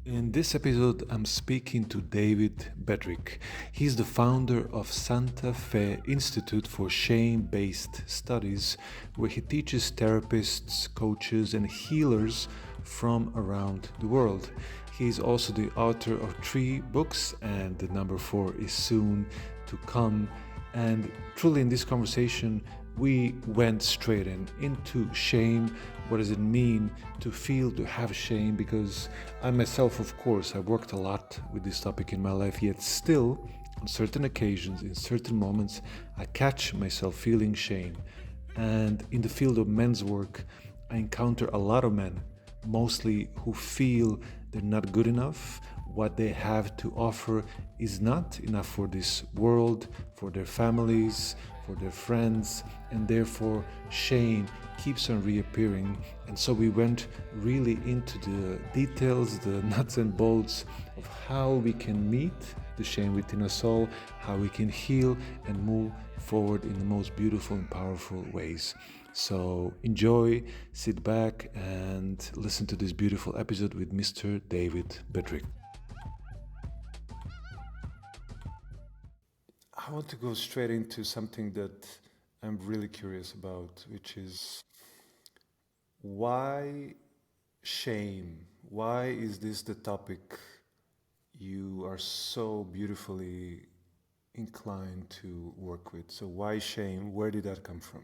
In this episode, I'm speaking to David Bedrick. He's the founder of Santa Fe Institute for Shame-Based Studies, where he teaches therapists, coaches, and healers from around the world. He's also the author of 3 books, and the number 4 is soon to come. And truly, in this conversation, we went straight into shame. What does it mean to have shame? Because I myself, of course, I've worked a lot with this topic in my life, yet still, on certain occasions, in certain moments, I catch myself feeling shame. And in the field of men's work, I encounter a lot of men, mostly who feel they're not good enough. What they have to offer is not enough for this world, for their families, for their friends, and therefore shame keeps on reappearing. And so we went really into the details, the nuts and bolts of how we can meet the shame within us all, how we can heal and move forward in the most beautiful and powerful ways. So enjoy, sit back, and listen to this beautiful episode with Mr. David Bedrick. I want to go straight into something that I'm really curious about, which is why shame? Why is this the topic you are so beautifully inclined to work with? So, why shame? Where did that come from?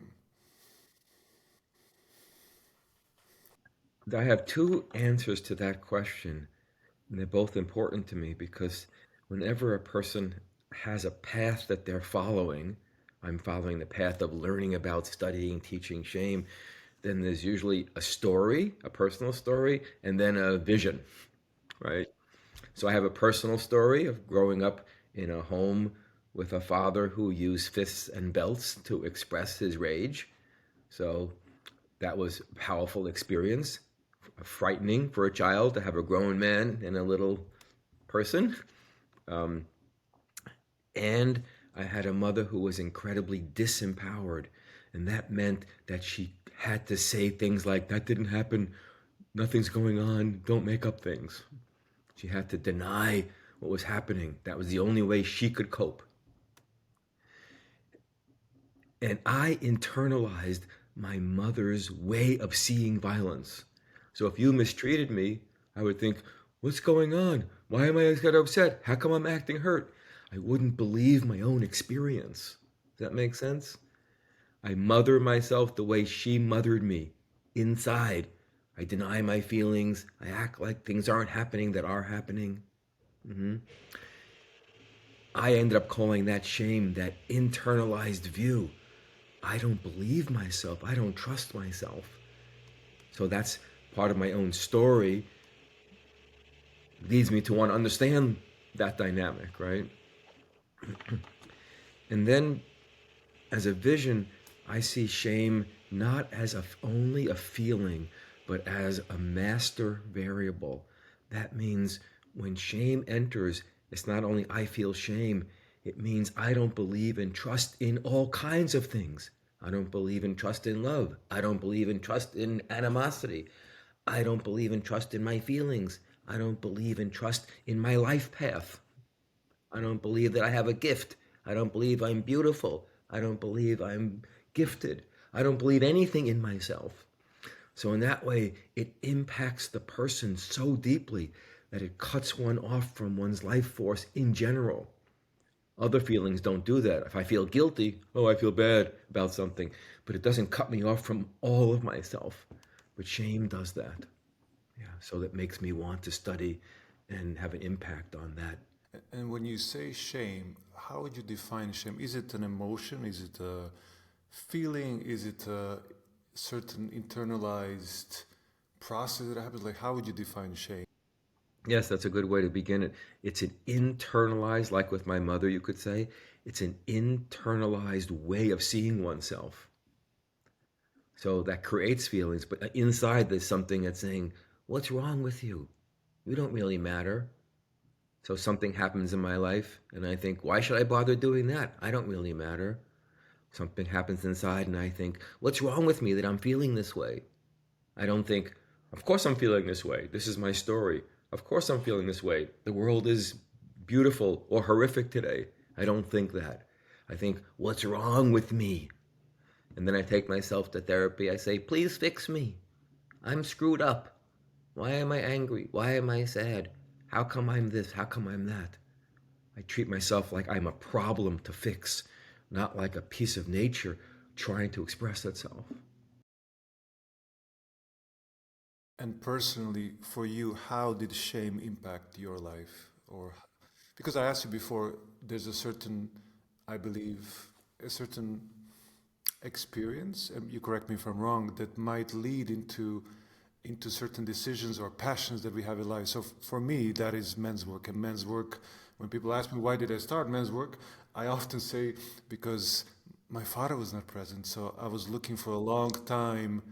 I have two answers to that question, and they're both important to me because whenever a person has a path that they're following, I'm following the path of learning about, studying, teaching shame, then there's usually a story, a personal story, and then a vision, right? So I have a personal story of growing up in a home with a father who used fists and belts to express his rage. So that was a powerful experience, frightening for a child to have a grown man and a little person. Um, and I had a mother who was incredibly disempowered. And that meant that she had to say things like, that didn't happen, nothing's going on, don't make up things. She had to deny what was happening. That was the only way she could cope. And I internalized my mother's way of seeing violence. So if you mistreated me, I would think, what's going on? Why am I so upset? How come I'm acting hurt? I wouldn't believe my own experience. Does that make sense? I mother myself the way she mothered me, inside. I deny my feelings. I act like things aren't happening that are happening. Mm-hmm. I ended up calling that shame, that internalized view. I don't believe myself. I don't trust myself. So that's part of my own story, leads me to want to understand that dynamic, right? And then as a vision, I see shame not as only a feeling, but as a master variable. That means when shame enters, it's not only I feel shame, it means I don't believe and trust in all kinds of things. I don't believe in trust in love. I don't believe in trust in animosity. I don't believe in trust in my feelings. I don't believe in trust in my life path. I don't believe that I have a gift. I don't believe I'm beautiful. I don't believe I'm gifted. I don't believe anything in myself. So in that way, it impacts the person so deeply that it cuts one off from one's life force in general. Other feelings don't do that. If I feel guilty, oh, I feel bad about something, but it doesn't cut me off from all of myself. But shame does that. Yeah, so that makes me want to study and have an impact on that. And when you say shame, how would you define shame? Is it an emotion? Is it a feeling? Is it a certain internalized process that happens? Like, how would you define shame? Yes, that's a good way to begin it. It's an internalized, like with my mother, you could say, it's an internalized way of seeing oneself. So that creates feelings, but inside there's something that's saying, what's wrong with you? You don't really matter. So something happens in my life, and I think, why should I bother doing that? I don't really matter. Something happens inside, and I think, what's wrong with me that I'm feeling this way? I don't think, of course I'm feeling this way. This is my story. Of course I'm feeling this way. The world is beautiful or horrific today. I don't think that. I think, what's wrong with me? And then I take myself to therapy. I say, please fix me. I'm screwed up. Why am I angry? Why am I sad? How come I'm this? How come I'm that? I treat myself like I'm a problem to fix, not like a piece of nature trying to express itself. And personally, for you, how did shame impact your life? Or because I asked you before, there's a certain, I believe, a certain experience, and you correct me if I'm wrong, that might lead into certain decisions or passions that we have in life. So for me, that is men's work. And men's work, when people ask me why did I start men's work, I often say because my father was not present. So I was looking for a long time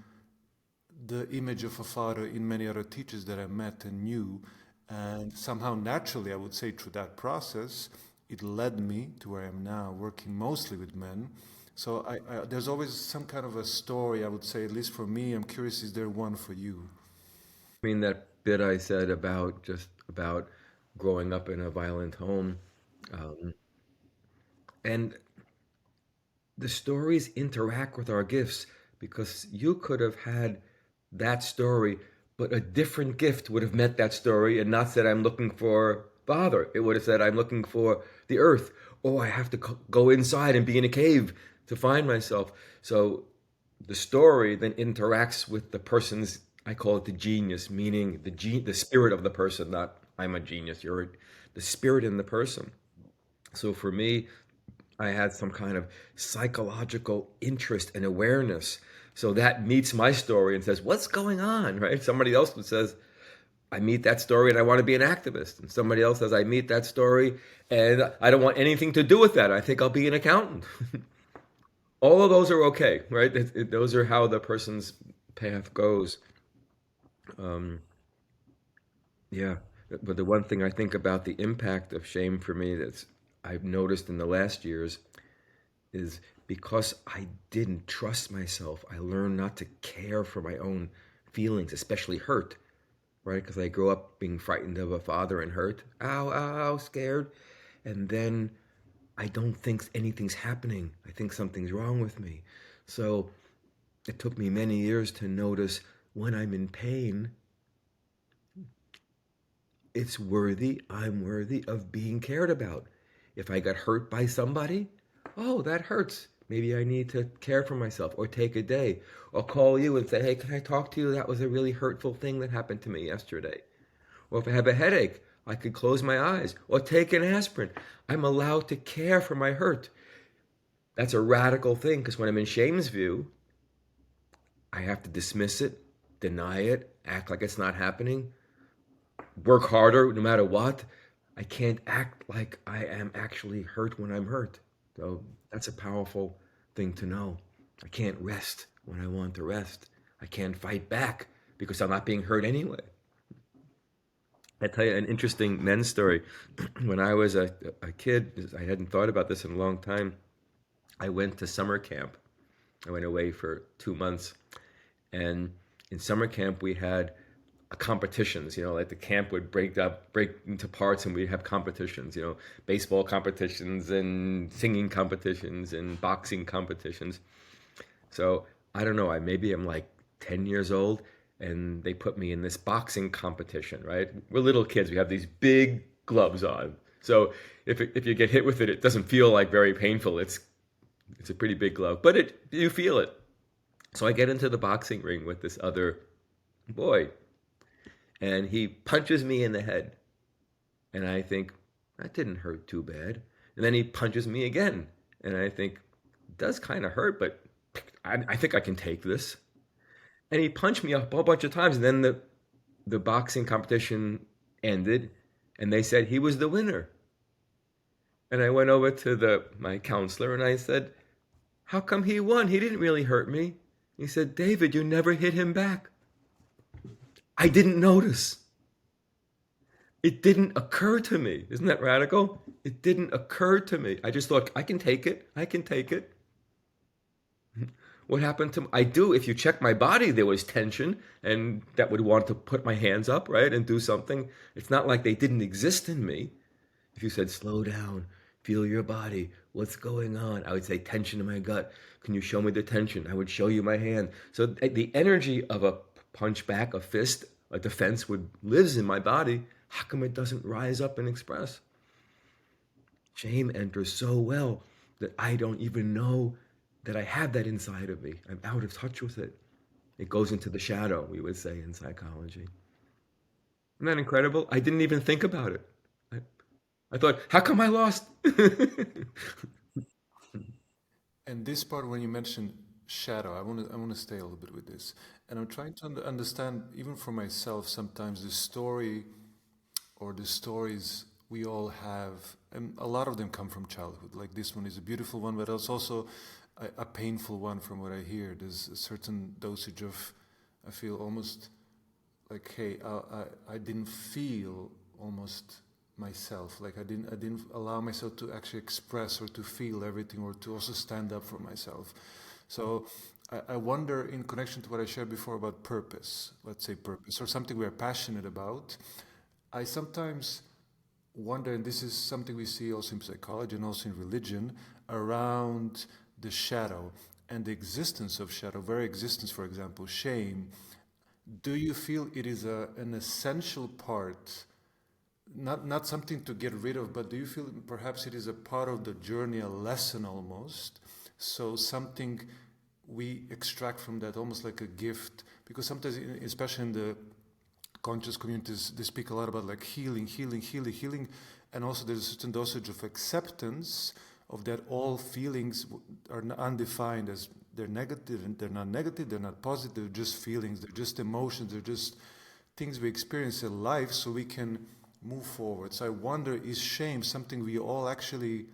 the image of a father in many other teachers that I met and knew. And somehow, naturally, I would say through that process, it led me to where I am now, working mostly with men. So there's always some kind of a story, I would say, at least for me. I'm curious, is there one for you? I mean, that bit I said about just about growing up in a violent home, um, and the stories interact with our gifts because you could have had that story, but a different gift would have met that story and not said, I'm looking for Father. It would have said, I'm looking for the earth. Oh, I have to go inside and be in a cave to find myself. So the story then interacts with the person's, I call it the genius, meaning the spirit of the person, not I'm a genius. You're the spirit in the person. So for me, I had some kind of psychological interest and awareness. So that meets my story and says, what's going on, right? Somebody else says, I meet that story and I want to be an activist. And somebody else says, I meet that story and I don't want anything to do with that. I think I'll be an accountant. All of those are okay, right? Those are how the person's path goes. Um, yeah. But the one thing I think about the impact of shame for me that's I've noticed in the last years is because I didn't trust myself, I learned not to care for my own feelings, especially hurt, right? Because I grew up being frightened of a father and hurt, ow, ow, ow, scared. And then I don't think anything's happening. I think something's wrong with me. So it took me many years to notice when I'm in pain, it's worthy, I'm worthy of being cared about. If I got hurt by somebody, oh, that hurts. Maybe I need to care for myself or take a day or call you and say, hey, can I talk to you? That was a really hurtful thing that happened to me yesterday. Or if I have a headache, I could close my eyes or take an aspirin. I'm allowed to care for my hurt. That's a radical thing because when I'm in shame's view, I have to dismiss it, deny it, act like it's not happening, work harder no matter what. I can't act like I am actually hurt when I'm hurt. So that's a powerful thing to know. I can't rest when I want to rest. I can't fight back because I'm not being hurt anyway. I tell you an interesting men's story. When I was a kid, I hadn't thought about this in a long time. I went to summer camp. I went away for 2 months. And in summer camp, we had competitions, like the camp would break into parts and we'd have competitions, baseball competitions and singing competitions and boxing competitions. So I don't know, maybe I'm like 10 years old and they put me in this boxing competition, right? We're little kids, we have these big gloves on. So if you get hit with it, it doesn't feel like very painful. It's a pretty big glove, but you feel it. So I get into the boxing ring with this other boy and he punches me in the head. And I think, that didn't hurt too bad. And then he punches me again. And I think, it does kind of hurt, but I think I can take this. And he punched me a whole bunch of times. And then the boxing competition ended. And they said he was the winner. And I went over to my counselor and I said, how come he won? He didn't really hurt me. He said, David, you never hit him back. I didn't notice. It didn't occur to me. Isn't that radical? It didn't occur to me. I just thought, I can take it. I can take it. What happened to I do if you check my body there was tension and that would want to put my hands up, right, and do something. It's not like they didn't exist in me. If you said slow down, feel your body, what's going on? I would say tension in my gut. Can you show me the tension? I would show you my hand. So the energy of a punch back, a fist, a defense would lives in my body. How come it doesn't rise up and express? Shame enters so well that I don't even know that I have that inside of me. I'm out of touch with it. It goes into the shadow, we would say in psychology. Isn't that incredible? I didn't even think about it. I, I thought, how come I lost? And this part, when you mentioned shadow, I want to stay a little bit with this, and I'm trying to understand, even for myself, sometimes the story or the stories we all have, and a lot of them come from childhood. Like this one is a beautiful one, but it's also a painful one from what I hear. There's a certain dosage of, I feel almost like, hey, I didn't feel almost myself. Like I didn't allow myself to actually express or to feel everything or to also stand up for myself. So I wonder, in connection to what I shared before about purpose, let's say purpose or something we're passionate about, I sometimes wonder, and this is something we see also in psychology and also in religion, around the shadow and the existence of shadow, very existence, for example, shame. Do you feel it is an essential part, not something to get rid of, but do you feel perhaps it is a part of the journey, a lesson almost? So something we extract from that, almost like a gift, because sometimes, especially in the conscious communities, they speak a lot about like healing, healing, healing, healing, and also there's a certain dosage of acceptance of that all feelings are undefined as they're negative, and they're not positive, they're just feelings, they're just emotions, they're just things we experience in life, so we can move forward. So I wonder, is shame something we all actually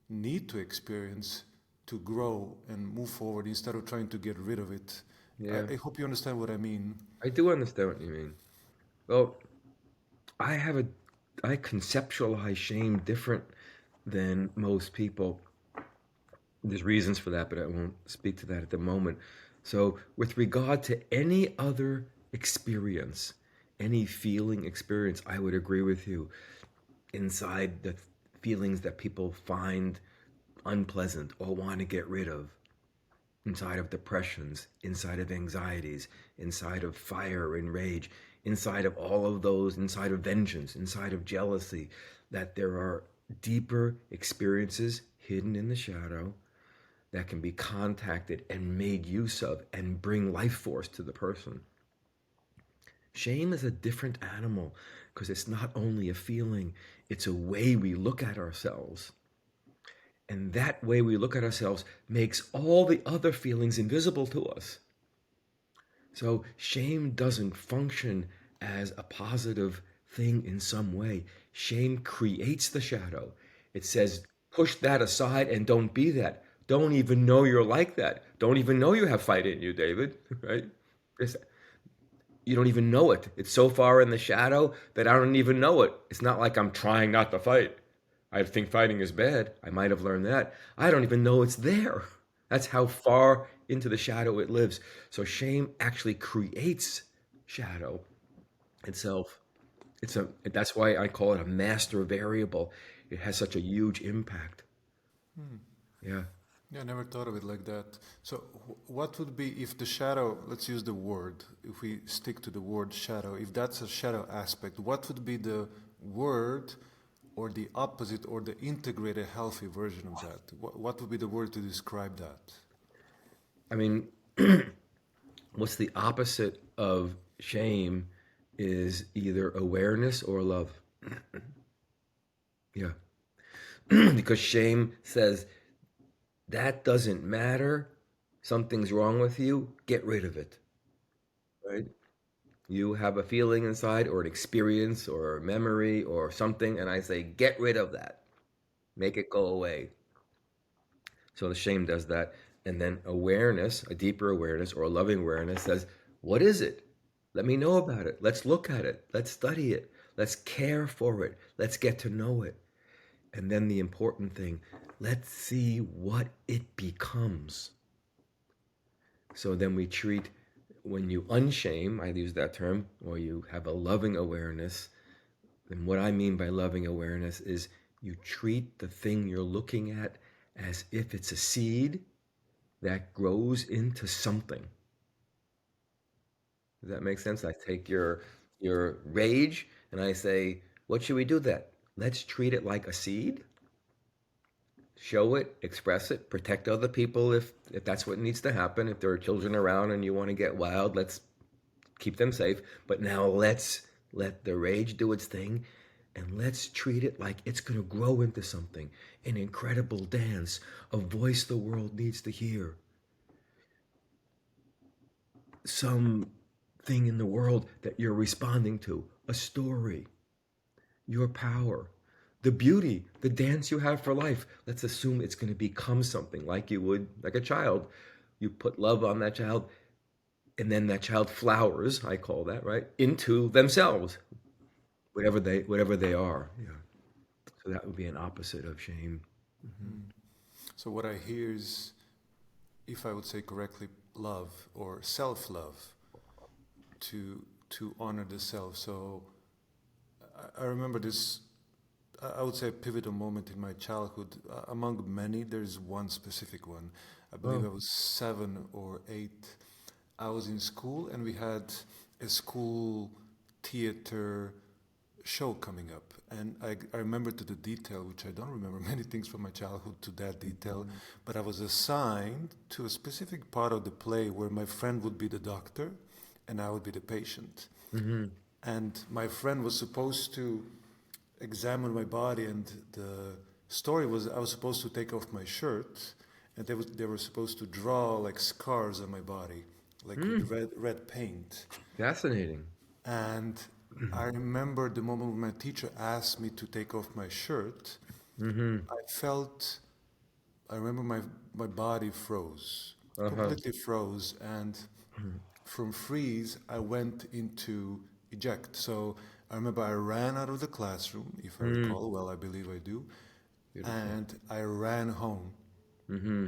need to experience to grow and move forward instead of trying to get rid of it? Yeah, I hope you understand what I mean. I do understand what you mean. Well, I have a, I conceptualize shame different than most people. There's reasons for that, but I won't speak to that at the moment. So, with regard to any other experience, any feeling experience, I would agree with you. Inside the feelings that people find unpleasant or want to get rid of, inside of depressions, inside of anxieties, inside of fire and rage, inside of all of those, inside of vengeance, inside of jealousy, that there are deeper experiences hidden in the shadow that can be contacted and made use of and bring life force to the person. Shame is a different animal because it's not only a feeling, it's a way we look at ourselves. And that way we look at ourselves makes all the other feelings invisible to us. So shame doesn't function as a positive thing in some way. Shame creates the shadow. It says, push that aside and don't be that. Don't even know you're like that. Don't even know you have fight in you, David, right? You don't even know it. It's so far in the shadow that I don't even know it. It's not like I'm trying not to fight. I think fighting is bad. I might have learned that. I don't even know it's there. That's how far into the shadow it lives. So shame actually creates shadow itself. That's why I call it a master variable. It has such a huge impact. Yeah. Yeah, I never thought of it like that. So, what would be if the shadow, let's use the word, if we stick to the word shadow, if that's a shadow aspect, what would be the word or the opposite or the integrated healthy version of that? What would be the word to describe that? I mean, what's the opposite of shame is either awareness or love. Yeah. Because shame says that doesn't matter. Something's wrong with you. Get rid of it. Right? You have a feeling inside or an experience or a memory or something, and I say, get rid of that. Make it go away. So the shame does that. And then awareness, a deeper awareness or a loving awareness says, what is it? Let me know about it. Let's look at it. Let's study it. Let's care for it. Let's get to know it. And then the important thing, let's see what it becomes. So then we treat, when you unshame, I use that term, or you have a loving awareness, and what I mean by loving awareness is you treat the thing you're looking at as if it's a seed that grows into something. Does that make sense? I take your rage and I say, what should we do that? Let's treat it like a seed. Show it, express it, protect other people if that's what needs to happen. If there are children around and you want to get wild, let's keep them safe. But now let's let the rage do its thing and let's treat it like it's going to grow into something, an incredible dance, a voice the world needs to hear, some thing in the world that you're responding to, a story, your power, the beauty, the dance you have for life. Let's assume it's going to become something like you would, like a child. You put love on that child, and then that child flowers, I call that, right, into themselves, whatever they are. Yeah. So that would be an opposite of shame. Mhm. Mm. So what I hear is, if I would say correctly, love or self-love, to honor the self. So I remember this. I would say a pivotal moment in my childhood. Among many, there's one specific one. I believe I Oh. was 7 or 8. I was in school and we had a school theater show coming up. And I remember to the detail, which I don't remember many things from my childhood to that detail, but I was assigned to a specific part of the play where my friend would be the doctor and I would be the patient. Mm-hmm. And my friend was supposed to examine my body, and the story was I was supposed to take off my shirt, and they were supposed to draw like scars on my body, like with Mm. red paint. Fascinating. And I remember the moment when my teacher asked me to take off my shirt. Mm-hmm. I felt, I remember my body froze, Uh-huh. completely froze, and from freeze, I went into eject. So I remember I ran out of the classroom, if I Mm. recall, well, I believe I do, Beautiful. and I ran home. Mm-hmm.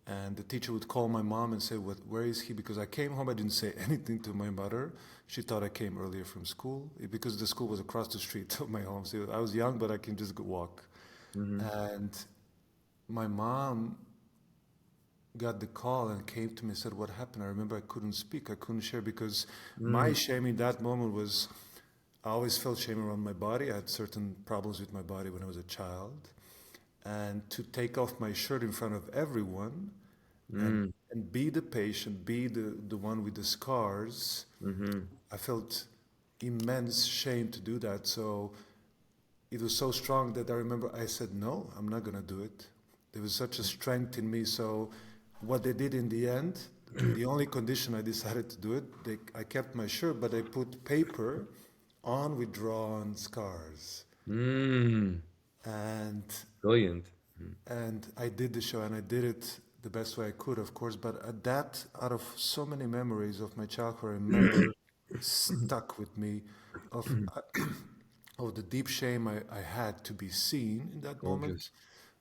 And the teacher would call my mom and say, where is he? Because I came home, I didn't say anything to my mother. She thought I came earlier from school because the school was across the street of my home. So I was young, but I can just go walk. Mm-hmm. And my mom got the call and came to me and said, what happened? I remember I couldn't speak, I couldn't share because my Mm. shame in that moment was I always felt shame around my body. I had certain problems with my body when I was a child. And to take off my shirt in front of everyone Mm. and be the patient, be the one with the scars, Mm-hmm. I felt immense shame to do that. So it was so strong that I remember I said, no, I'm not going to do it. There was such a strength in me. So what they did in the end, the only condition I decided to do it, I kept my shirt, but I put paper on with drawn scars. Mm. And Brilliant. and I did the show and I did it the best way I could, of course. But that, out of so many memories of my childhood, I remember stuck with me of of the deep shame I had to be seen in that moment Gorgeous.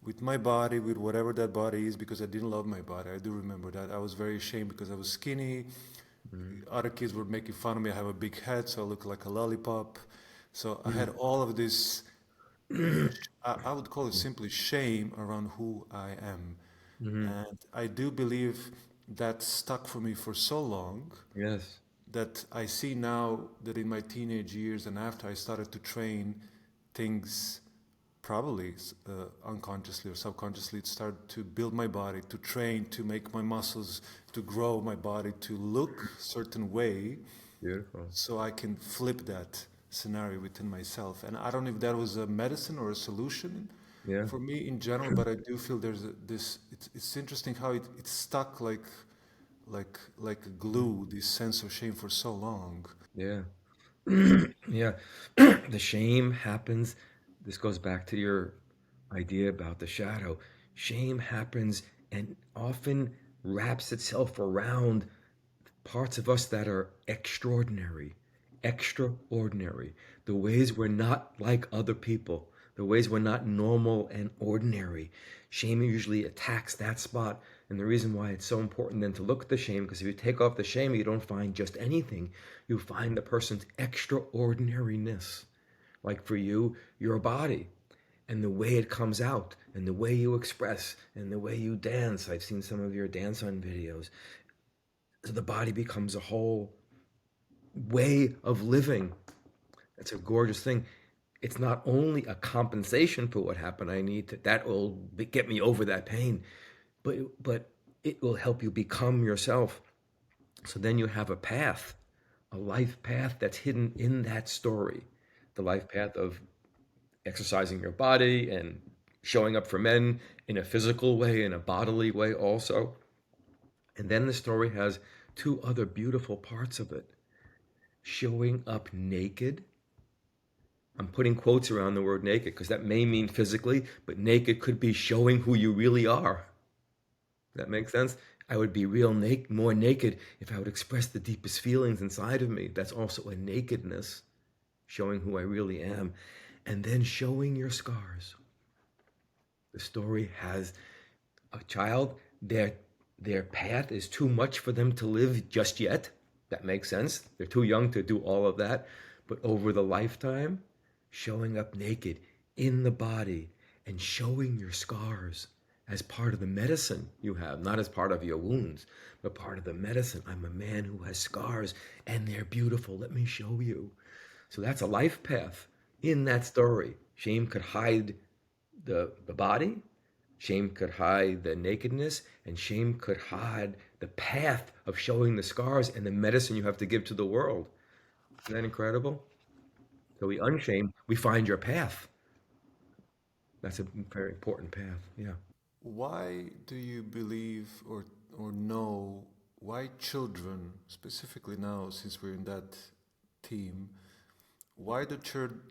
with my body, with whatever that body is, because I didn't love my body. I do remember that. I was very ashamed because I was skinny. Mm. Other kids were making fun of me. I have a big head, so I look like a lollipop. So I had all of this, I would call it simply shame around who I am. Mm-hmm. And I do believe that stuck for me for so long Yes. that I see now that in my teenage years and after I started to train things probably unconsciously or subconsciously, it started to build my body, to train, to make my muscles, to grow my body, to look certain way Beautiful. so I can flip that scenario within myself. And I don't know if that was a medicine or a solution Yeah. for me in general, but I do feel there's this. It's interesting how it's stuck like a glue. This sense of shame for so long. Yeah. Yeah. The shame happens. This goes back to your idea about the shadow. Shame happens and often wraps itself around parts of us that are extraordinary, extraordinary, the ways we're not like other people, the ways we're not normal and ordinary. Shame usually attacks that spot. And the reason why it's so important then to look at the shame, because if you take off the shame, you don't find just anything. You find the person's extraordinariness. Like for you, your body and the way it comes out and the way you express and the way you dance. I've seen some of your dance on videos. So the body becomes a whole way of living. It's a gorgeous thing. It's not only a compensation for what happened. That will get me over that pain, but it will help you become yourself. So then you have a life path that's hidden in that story. The life path of exercising your body and showing up for men in a physical way, in a bodily way also. And then the story has two other beautiful parts of it. Showing up naked. I'm putting quotes around the word naked because that may mean physically, but naked could be showing who you really are. That makes sense? I would be more naked if I would express the deepest feelings inside of me. That's also a nakedness, showing who I really am. And then showing your scars. The story has a child, their path is too much for them to live just yet. That makes sense. They're too young to do all of that. But over the lifetime, showing up naked in the body and showing your scars as part of the medicine you have, not as part of your wounds, but part of the medicine. I'm a man who has scars and they're beautiful. Let me show you. So that's a life path in that story. Shame could hide the body, shame could hide the nakedness, and shame could hide the path of showing the scars and the medicine you have to give to the world. Isn't that incredible? So we unshame, we find your path. That's a very important path. Yeah. Why do you believe or know why children, specifically now since we're in that team, why do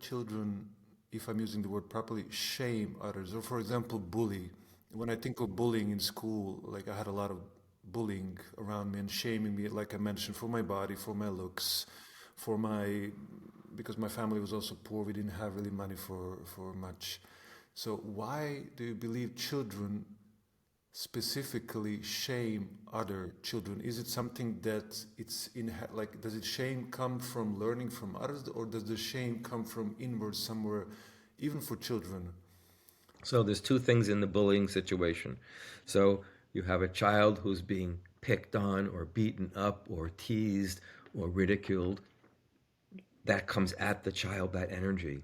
children, if I'm using the word properly, shame others? Or for example, bully. When I think of bullying in school, like I had a lot of bullying around me and shaming me, like I mentioned, for my body, for my looks, for my because my family was also poor, we didn't have really money for much. So why do you believe children specifically shame other children? Is it something that it's in, like, does it shame come from learning from others, or does the shame come from inward somewhere, even for children? So there's two things in the bullying situation. So you have a child who's being picked on or beaten up or teased or ridiculed. That comes at the child, that energy.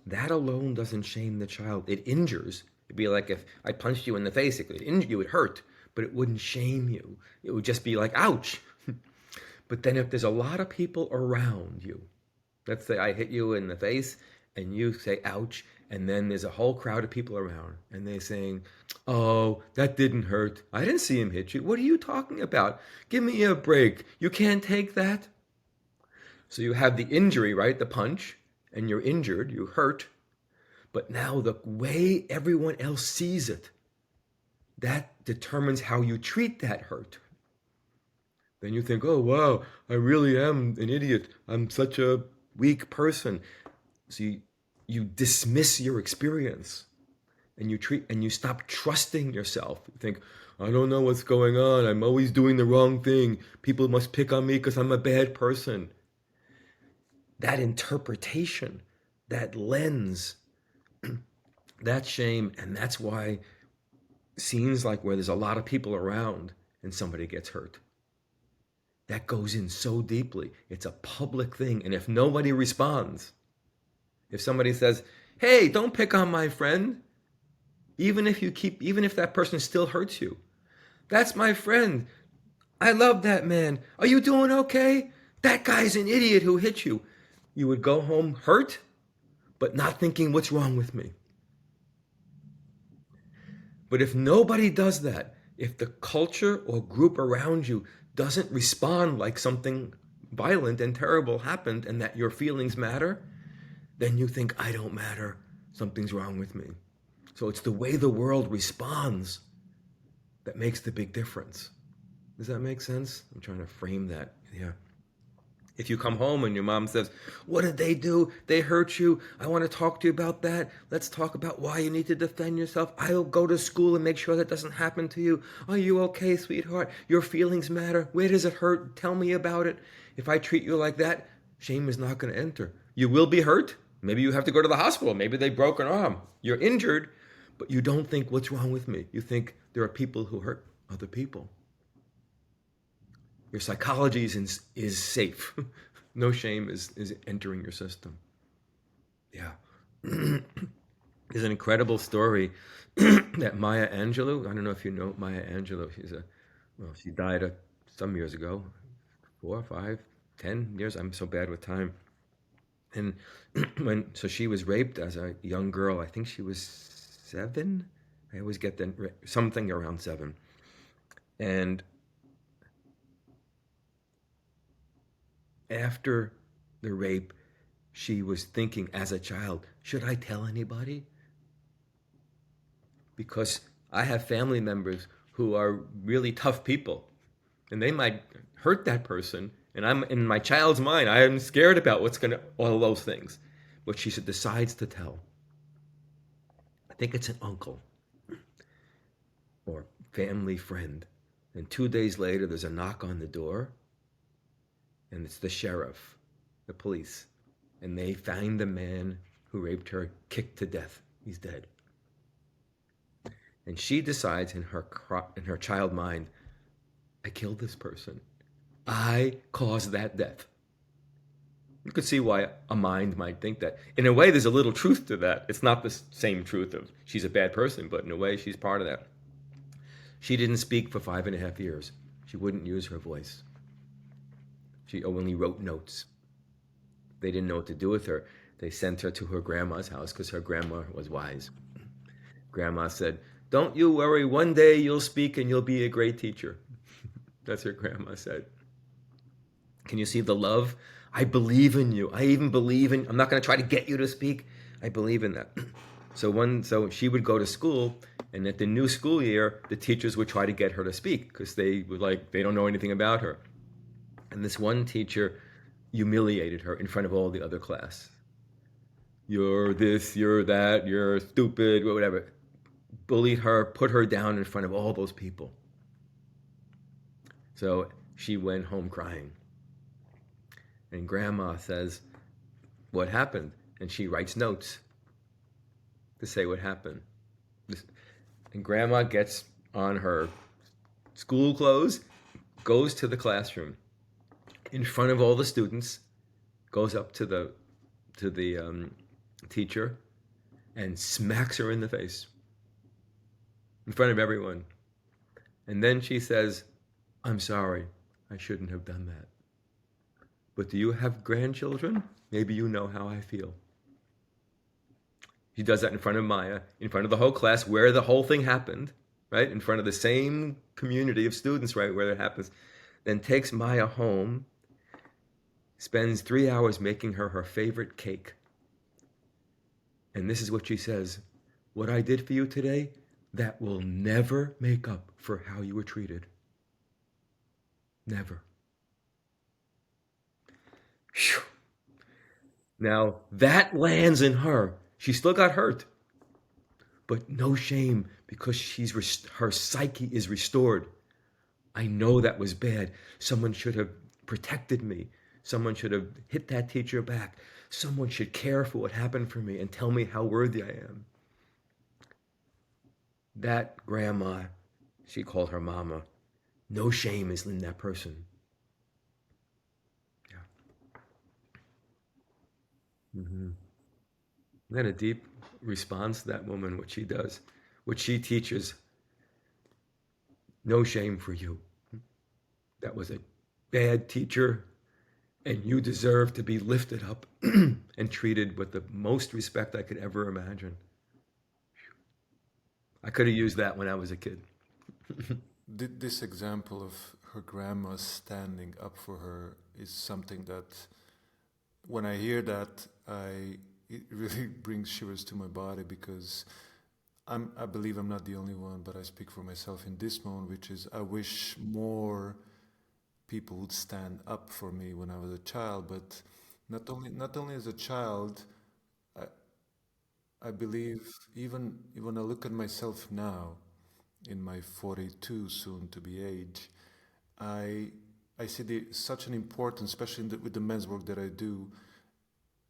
That alone doesn't shame the child. It injures. It'd be like if I punched you in the face, it would injure you, it would hurt, but it wouldn't shame you. It would just be like, ouch. But then if there's a lot of people around you, let's say I hit you in the face and you say, ouch, and then there's a whole crowd of people around and they're saying, oh, that didn't hurt. I didn't see him hit you. What are you talking about? Give me a break. You can't take that. So you have the injury, right? The punch, and you're injured, you hurt. But now the way everyone else sees it, that determines how you treat that hurt. Then you think, oh, wow, I really am an idiot. I'm such a weak person. So you dismiss your experience and you stop trusting yourself. You think, I don't know what's going on. I'm always doing the wrong thing. People must pick on me because I'm a bad person. That interpretation, that lens, that shame, and that's why scenes like where there's a lot of people around and somebody gets hurt, that goes in so deeply. It's a public thing. And if nobody responds, if somebody says, hey, don't pick on my friend, even if that person still hurts you, that's my friend. I love that man. Are you doing okay? That guy's an idiot who hit you. You would go home hurt, but not thinking, what's wrong with me? But if nobody does that, if the culture or group around you doesn't respond like something violent and terrible happened and that your feelings matter, then you think, I don't matter. Something's wrong with me. So it's the way the world responds that makes the big difference. Does that make sense? I'm trying to frame that. Yeah. If you come home and your mom says, "What did they do? They hurt you. I want to talk to you about that. Let's talk about why you need to defend yourself. I'll go to school and make sure that doesn't happen to you. Are you okay, sweetheart? Your feelings matter. Where does it hurt? Tell me about it." If I treat you like that, shame is not going to enter. You will be hurt. Maybe you have to go to the hospital. Maybe they broke an arm. You're injured, but you don't think, "What's wrong with me?" You think there are people who hurt other people. Your psychology is safe. No shame is entering your system. Yeah. There's an incredible story that Maya Angelou, I don't know if you know Maya Angelou, she died some years ago, 4, 5, 10 years. I'm so bad with time. And so she was raped as a young girl. I think she was 7. I always get something around 7. And after the rape, she was thinking as a child, should I tell anybody? Because I have family members who are really tough people, and they might hurt that person. And I'm in my child's mind, I am scared about all those things. But she decides to tell. I think it's an uncle or family friend. And 2 days later, there's a knock on the door, and it's the sheriff, the police. And they find the man who raped her, kicked to death. He's dead. And she decides in her child mind, I killed this person. I caused that death. You could see why a mind might think that. In a way, there's a little truth to that. It's not the same truth of she's a bad person, but in a way, she's part of that. She didn't speak for 5.5 years. She wouldn't use her voice. She only wrote notes. They didn't know what to do with her. They sent her to her grandma's house because her grandma was wise. Grandma said, "Don't you worry, one day you'll speak and you'll be a great teacher." That's what grandma said. Can you see the love? I believe in you. I even believe in, I'm not going to try to get you to speak. I believe in that. So she would go to school, and at the new school year, the teachers would try to get her to speak because they were like, they don't know anything about her. And this one teacher humiliated her in front of all the other class. You're this, you're that, you're stupid, whatever. Bullied her, put her down in front of all those people. So she went home crying. And grandma says, "What happened?" And she writes notes to say what happened. And grandma gets on her school clothes, goes to the classroom in front of all the students, goes up to the teacher and smacks her in the face in front of everyone. And then she says, "I'm sorry, I shouldn't have done that. But do you have grandchildren? Maybe you know how I feel." She does that in front of Maya, in front of the whole class where the whole thing happened, right? In front of the same community of students, right, where it happens. Then takes Maya home, spends 3 hours making her favorite cake. And this is what she says: "What I did for you today, that will never make up for how you were treated. Never." Whew. Now, that lands in her. She still got hurt, but no shame because her psyche is restored. I know that was bad. Someone should have protected me. Someone should have hit that teacher back. Someone should care for what happened for me and tell me how worthy I am. That grandma, she called her mama. No shame is in that person. Mm-hmm. Isn't that a deep response to that woman, what she does, what she teaches? No shame for you. That was a bad teacher, and you deserve to be lifted up and treated with the most respect I could ever imagine. I could have used that when I was a kid. This example of her grandma standing up for her is something that, when I hear that, it really brings shivers to my body, because I believe I'm not the only one, but I speak for myself in this moment, which is I wish more people would stand up for me when I was a child, but not only as a child, I, I believe even when I look at myself now, in my 42 soon to be age, I I see such an importance, especially with the men's work that I do,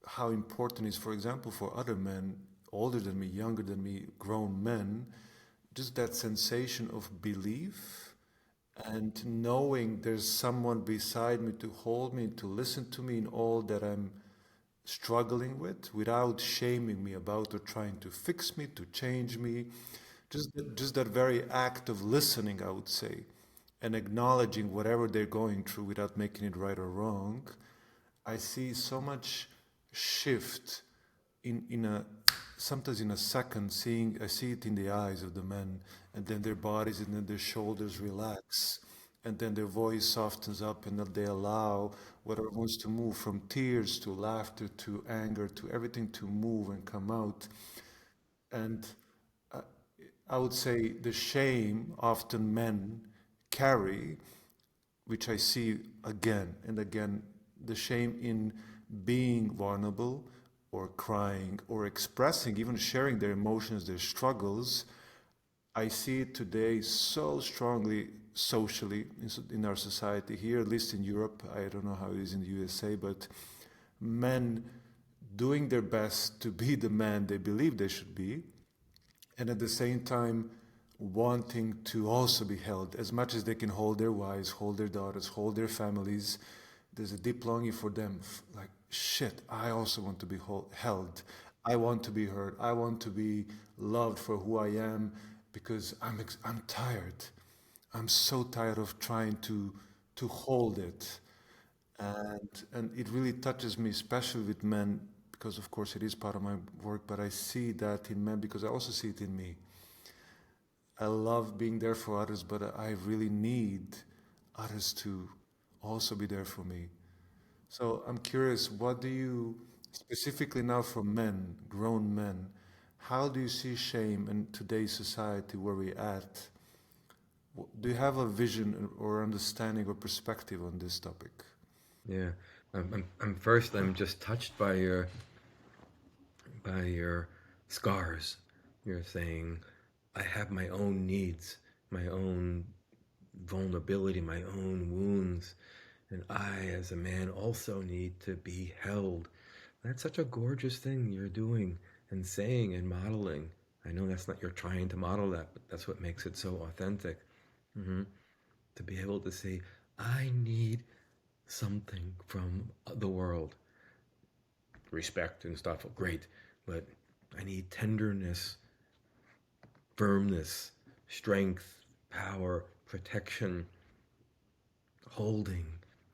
how important is, for example, for other men, older than me, younger than me, grown men, just that sensation of belief and knowing there's someone beside me to hold me, to listen to me in all that I'm struggling with without shaming me about or trying to fix me, to change me. Just that very act of listening, I would say, and acknowledging whatever they're going through without making it right or wrong. I see so much shift in a sometimes in a second. Seeing I see it in the eyes of the men, and then their bodies and then their shoulders relax, and then their voice softens up, and that they allow whatever wants to move, from tears to laughter to anger to everything, to move and come out. And uh, I would say the shame often men carry, which I see again and again, the shame in being vulnerable or crying or expressing, even sharing their emotions, their struggles. I see it today so strongly socially in our society here, at least in Europe. I don't know how it is in the USA, but men doing their best to be the man they believe they should be, and at the same time wanting to also be held as much as they can hold their wives, hold their daughters, hold their families. There's a deep longing for them, like, shit, I also want to be held. I want to be heard. I want to be loved for who I am, because I'm tired. I'm so tired of trying to hold it. And it really touches me, especially with men, because of course it is part of my work, but I see that in men because I also see it in me. I love being there for others, but I really need others to also be there for me. So I'm curious, what do you, specifically now for men, grown men, how do you see shame in today's society where we're at? Do you have a vision or understanding or perspective on this topic? Yeah. I'm just touched by your scars. You're saying, I have my own needs, my own vulnerability, my own wounds, and I, as a man, also need to be held. That's such a gorgeous thing you're doing and saying and modeling. I know that's not, you're trying to model that, but that's what makes it so authentic. hmm To be able to say, I need something from the world. Respect and stuff, great, but I need tenderness, firmness, strength, power, protection, holding,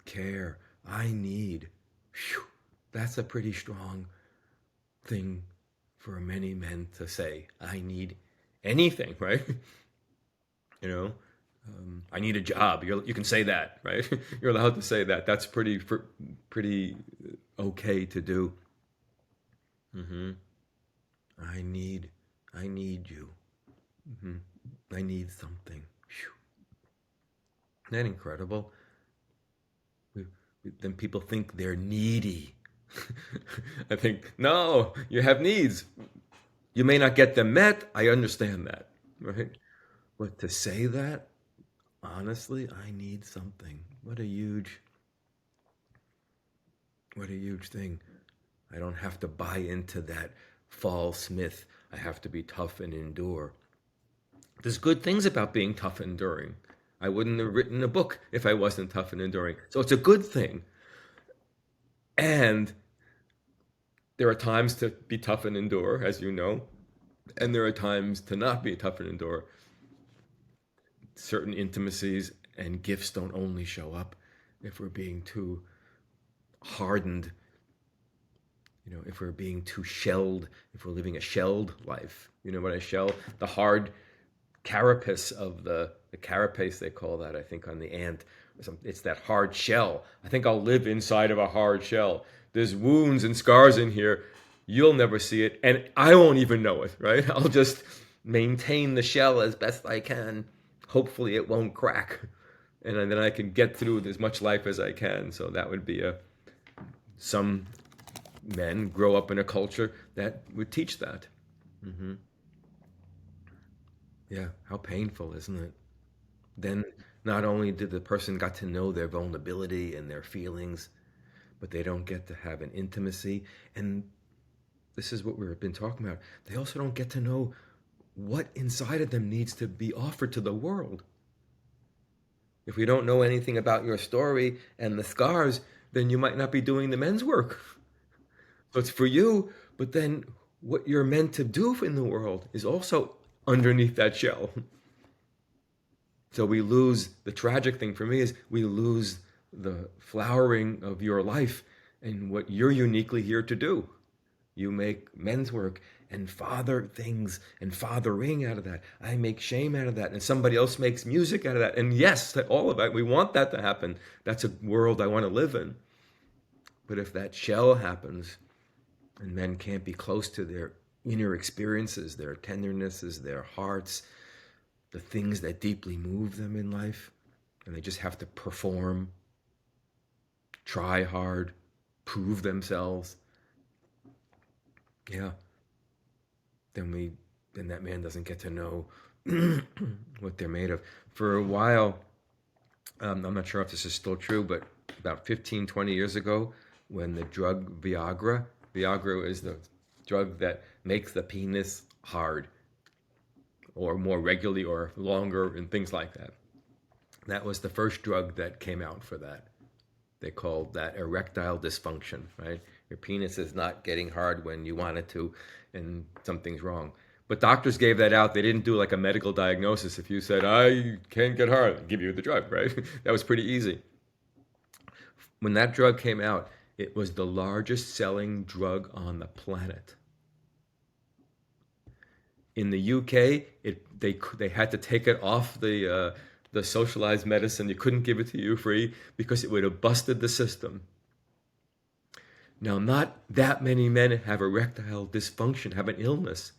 care. I need. Whew, that's a pretty strong thing for many men to say. I need anything, right? you know, I need a job. You can say that, right? You're allowed to say that. That's pretty okay to do. hmm I need, I need you. hmm I need something. Whew. Isn't that incredible? We, then people think they're needy. I think, no, you have needs. You may not get them met. I understand that, right? But to say that, honestly, I need something. What a huge thing. I don't have to buy into that false myth. I have to be tough and endure. There's good things about being tough and enduring. I wouldn't have written a book if I wasn't tough and enduring. So it's a good thing. And there are times to be tough and endure, as you know, and there are times to not be tough and endure. Certain intimacies and gifts don't only show up if we're being too hardened, if we're being too shelled, if we're living a shelled life. You know what I shell? The hard carapace of the carapace, they call that, I think, on the ant. It's that hard shell. I think I'll live inside of a hard shell. There's wounds and scars in here. You'll never see it, and I won't even know it, right? I'll just maintain the shell as best I can. Hopefully it won't crack. and then I can get through as much life as I can. So that would be some men grow up in a culture that would teach that. Hmm. Yeah, how painful, isn't it? Then not only did the person got to know their vulnerability and their feelings, but they don't get to have an intimacy. And this is what we've been talking about. They also don't get to know what inside of them needs to be offered to the world. If we don't know anything about your story and the scars, then you might not be doing the men's work. So it's for you, but then what you're meant to do in the world is also underneath that shell. So we lose, the tragic thing for me is we lose the flowering of your life and what you're uniquely here to do. You make men's work and father things and fathering out of that. I make shame out of that. And somebody else makes music out of that. And yes, all of that, we want that to happen. That's a world I want to live in. But if that shell happens and men can't be close to their inner experiences, their tendernesses, their hearts, the things that deeply move them in life, and they just have to perform, try hard, prove themselves, yeah, then that man doesn't get to know what they're made of. For a while, I'm not sure if this is still true, but about 15, 20 years ago, when the drug Viagra is the drug that makes the penis hard, or more regularly or longer, and things like that. That was the first drug that came out for that. They called that erectile dysfunction, right? Your penis is not getting hard when you want it to, and something's wrong. But doctors gave that out. They didn't do like a medical diagnosis. If you said, I can't get hard, I'll give you the drug, right? That was pretty easy. When that drug came out, it was the largest selling drug on the planet. In the UK, they had to take it off the socialized medicine. You couldn't give it to you free because it would have busted the system. Now, not that many men have erectile dysfunction, have an illness.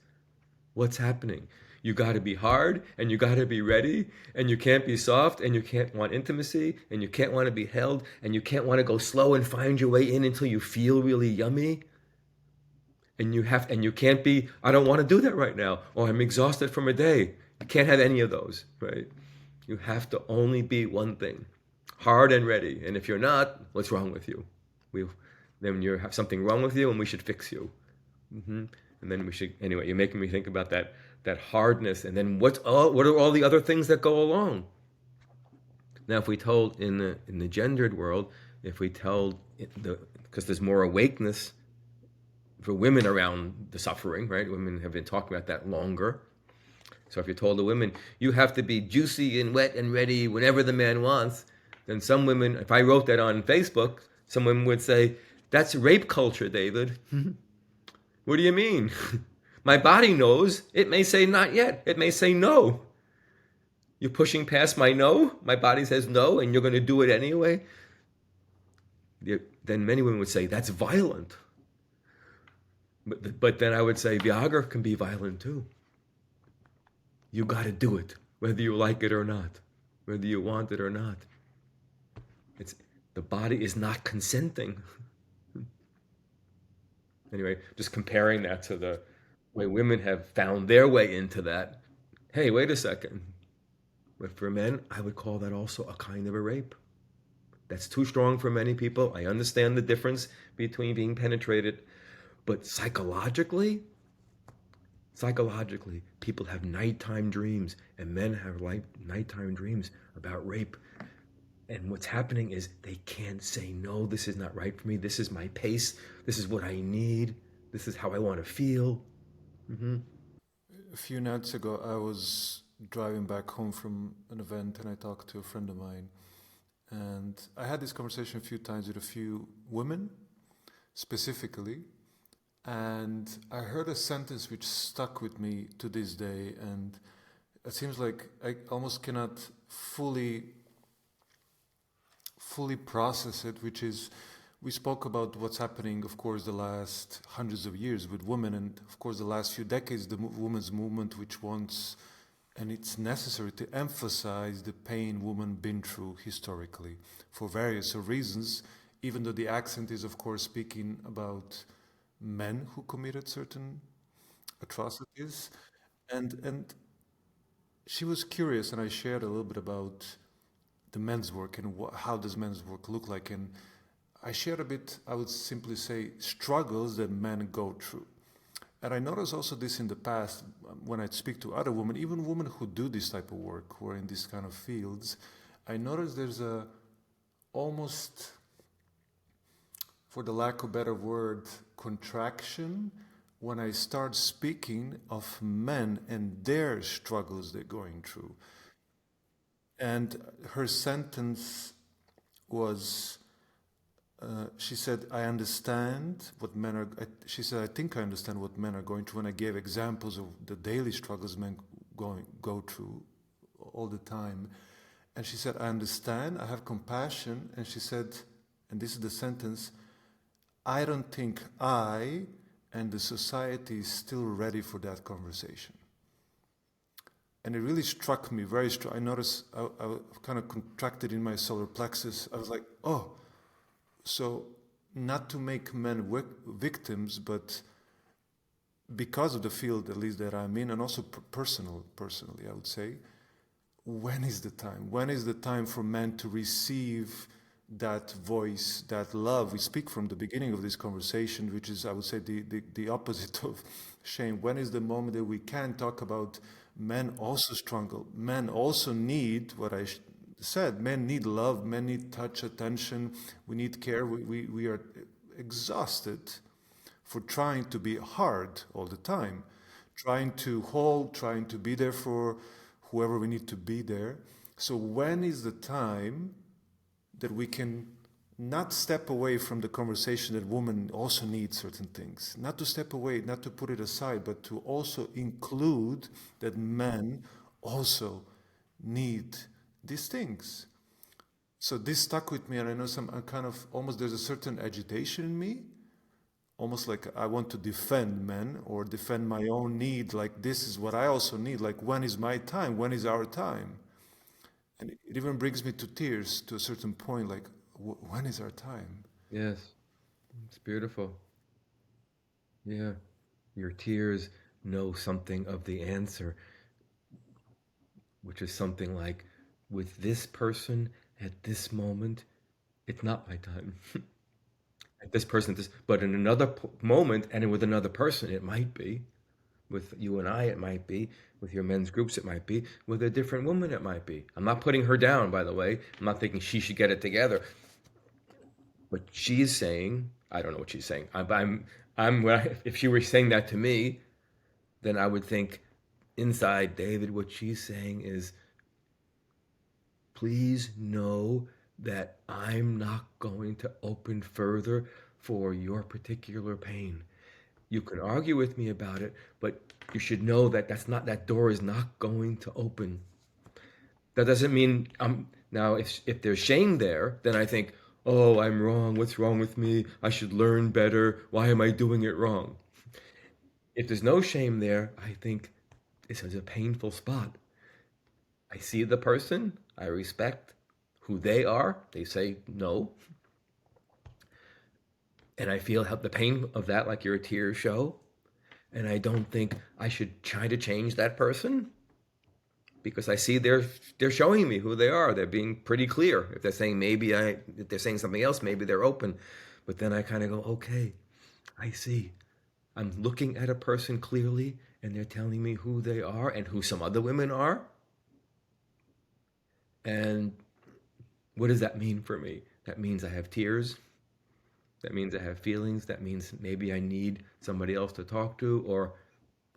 What's happening? You got to be hard and you got to be ready and you can't be soft and you can't want intimacy and you can't want to be held and you can't want to go slow and find your way in until you feel really yummy. And you can't be, I don't want to do that right now, or I'm exhausted from a day. You can't have any of those, right? You have to only be one thing, hard and ready. And if you're not, what's wrong with you? Then you have something wrong with you, and we should fix you. Mm-hmm. And then we should, anyway. You're making me think about that hardness, and then what are all the other things that go along? Now, if we told in the gendered world, if we told because there's more awakeness for women around the suffering, right? Women have been talking about that longer. So if you told the women, you have to be juicy and wet and ready whenever the man wants, then some women, if I wrote that on Facebook, some women would say, that's rape culture, David. What do you mean? My body knows. It may say not yet. It may say no. You're pushing past my no. My body says no, and you're going to do it anyway. Then many women would say, that's violent. But then I would say Viagra can be violent too. You got to do it, whether you like it or not, whether you want it or not. The body is not consenting. Anyway, just comparing that to the way women have found their way into that. Hey, wait a second. But for men, I would call that also a kind of a rape. That's too strong for many people. I understand the difference between being penetrated. But psychologically, people have nighttime dreams, and men have nighttime dreams about rape. And what's happening is they can't say, no, this is not right for me. This is my pace. This is what I need. This is how I want to feel. Mm-hmm. A few nights ago, I was driving back home from an event and I talked to a friend of mine. And I had this conversation a few times with a few women, specifically. And I heard a sentence which stuck with me to this day. And it seems like I almost cannot fully process it, which is, we spoke about what's happening, of course, the last hundreds of years with women, and of course the last few decades, the women's movement, which wants and it's necessary to emphasize the pain women been through historically for various reasons, even though the accent is, of course, speaking about men who committed certain atrocities. And she was curious, and I shared a little bit about the men's work and how does men's work look like. And I shared a bit, I would simply say, struggles that men go through. And I notice also this in the past when I speak to other women, even women who do this type of work, who are in this kind of fields. I notice there's a almost, for the lack of a better word, contraction when I start speaking of men and their struggles they're going through. And her sentence was, she said, I understand what men are, she said, I think I understand what men are going through. And I gave examples of the daily struggles men go through all the time. And she said, I understand, I have compassion. And she said, and this is the sentence, I don't think I and the society is still ready for that conversation. And it really struck me very strong. I noticed I kind of contracted in my solar plexus. I was like, oh, so not to make men victims, but because of the field, at least that I'm in, and also personally, I would say, when is the time? When is the time for men to receive that voice, that love? We speak from the beginning of this conversation, which is, I would say, the opposite of shame. When is the moment that we can talk about men also struggle? Men also need what I said. Men need love. Men need touch, attention. We need care. We are exhausted for trying to be hard all the time, trying to hold, trying to be there for whoever we need to be there. So when is the time that we can not step away from the conversation that women also need certain things, not to step away, not to put it aside, but to also include that men also need these things. So this stuck with me, and I know I kind of almost there's a certain agitation in me, almost like I want to defend men or defend my own need, like this is what I also need, like when is my time, when is our time? And it even brings me to tears to a certain point, like when is our time? Yes, it's beautiful. Yeah. Your tears know something of the answer, which is something like, with this person at this moment, it's not my time. At this person, this, but in another moment, and with another person, it might be. With you and I, it might be. With your men's groups, it might be. With a different woman, it might be. I'm not putting her down, by the way. I'm not thinking she should get it together. What she's saying, I don't know what she's saying. If she were saying that to me, then I would think inside, David, what she's saying is, please know that I'm not going to open further for your particular pain. You can argue with me about it, but you should know that that door is not going to open. That doesn't mean now if there's shame there, then I think, oh, I'm wrong. What's wrong with me? I should learn better. Why am I doing it wrong? If there's no shame there, I think this is a painful spot. I see the person, I respect who they are. They say no. And I feel the pain of that, like your tears show. And I don't think I should try to change that person, because I see they're showing me who they are. They're being pretty clear. If they're saying if they're saying something else, maybe they're open. But then I kind of go, okay, I see. I'm looking at a person clearly, and they're telling me who they are and who some other women are. And what does that mean for me? That means I have tears. That means I have feelings. That means maybe I need somebody else to talk to, or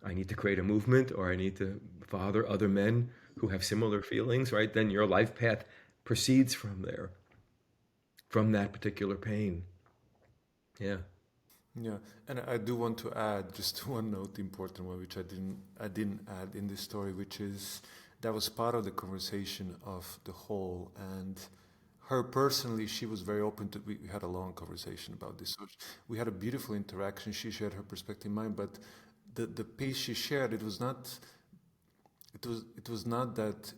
I need to create a movement, or I need to father other men who have similar feelings, right? Then your life path proceeds from there, from that particular pain. Yeah. Yeah, and I do want to add just one note, important one, which I didn't add in this story, which is that was part of the conversation of the whole. And her personally, she was very open to. We had a long conversation about this. So we had a beautiful interaction. She shared her perspective, mine, but the piece she shared, it was not it was not that.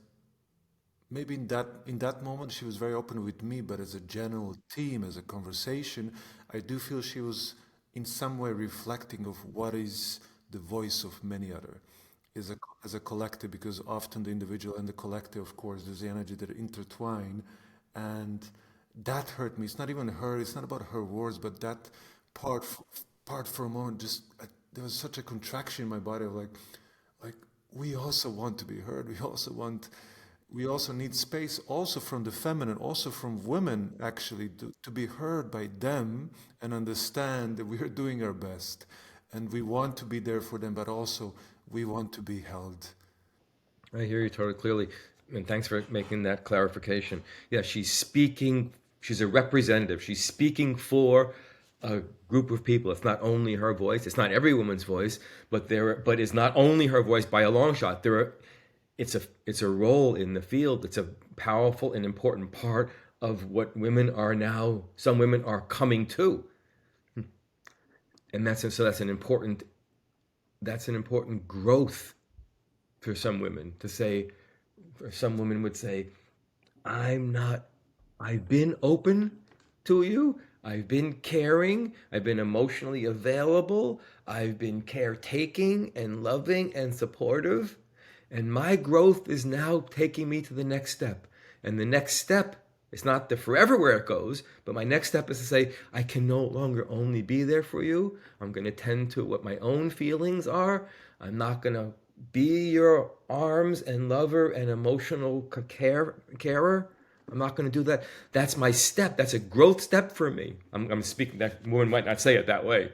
Maybe in that moment she was very open with me, but as a general theme, as a conversation, I do feel she was in some way reflecting of what is the voice of many other, is a as a collective, because often the individual and the collective, of course, there's the energy that intertwine, and that hurt me. It's not even her. It's not about her words, but that part part for a moment just there was such a contraction in my body of like we also want to be heard. We also need space also from the feminine, also from women actually to be heard by them and understand that we are doing our best and we want to be there for them, but also we want to be held. I hear you totally clearly, and thanks for making that clarification. Yeah, she's speaking. She's a representative. She's speaking for a group of people. It's not only her voice. It's not every woman's voice, but it's not only her voice by a long shot. It's a role in the field. It's a powerful and important part of what women are now. Some women are coming to, and that's an important growth for some women to say. For some women would say, I'm not, I've been open to you. I've been caring. I've been emotionally available. I've been caretaking and loving and supportive. And my growth is now taking me to the next step. And the next step is not the forever where it goes, but my next step is to say, I can no longer only be there for you. I'm going to tend to what my own feelings are. I'm not going to be your arms and lover and emotional carer. I'm not going to do that. That's my step. That's a growth step for me. I'm speaking, that woman might not say it that way.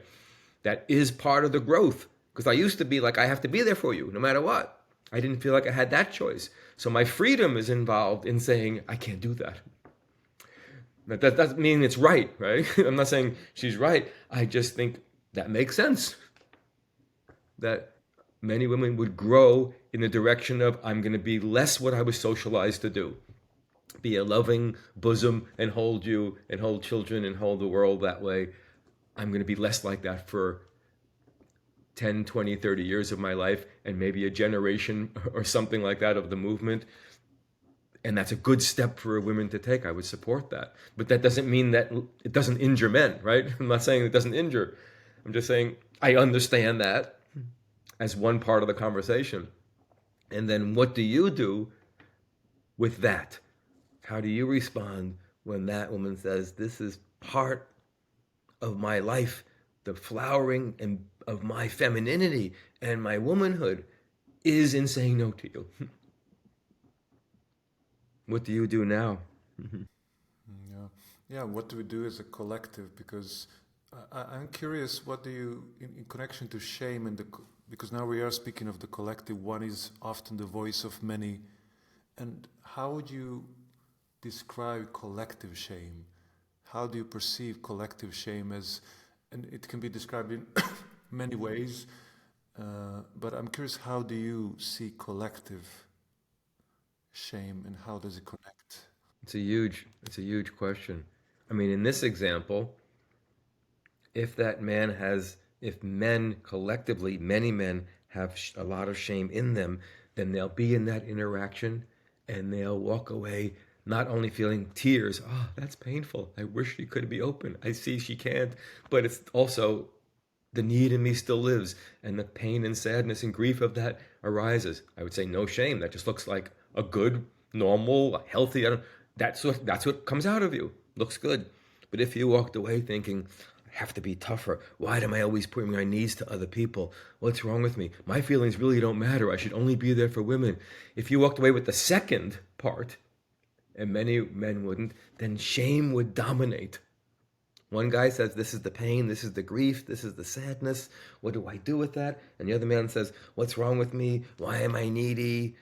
That is part of the growth. Because I used to be like, I have to be there for you no matter what. I didn't feel like I had that choice. So my freedom is involved in saying, I can't do that. That doesn't mean it's right? I'm not saying she's right. I just think that makes sense. That many women would grow in the direction of, I'm going to be less what I was socialized to do. Be a loving bosom and hold you and hold children and hold the world that way. I'm going to be less like that for 10, 20, 30 years of my life, and maybe a generation or something like that of the movement. And that's a good step for women to take. I would support that. But that doesn't mean that it doesn't injure men, right? I'm not saying it doesn't injure. I'm just saying I understand that as one part of the conversation. And then what do you do with that? How do you respond when that woman says, this is part of my life, the flowering of my femininity and my womanhood is in saying no to you? What do you do now? Yeah, yeah. What do we do as a collective? Because I'm curious, what do you, in connection to shame because now we are speaking of the collective. One is often the voice of many, and how would you describe collective shame? How do you perceive collective shame as, and it can be described in many ways, but I'm curious, how do you see collective shame and how does it connect? It's a huge question. I mean, in this example, if men collectively, many men have a lot of shame in them, then they'll be in that interaction and they'll walk away not only feeling tears, oh, that's painful. I wish she could be open. I see she can't. But it's also the need in me still lives, and the pain and sadness and grief of that arises. I would say no shame. That just looks like a good, normal, healthy. That's what comes out of you. Looks good. But if you walked away thinking, I have to be tougher. Why am I always putting my needs to other people? What's wrong with me? My feelings really don't matter. I should only be there for women. If you walked away with the second part, and many men wouldn't, then shame would dominate. One guy says, this is the pain, this is the grief, this is the sadness. What do I do with that? And the other man says, what's wrong with me? Why am I needy?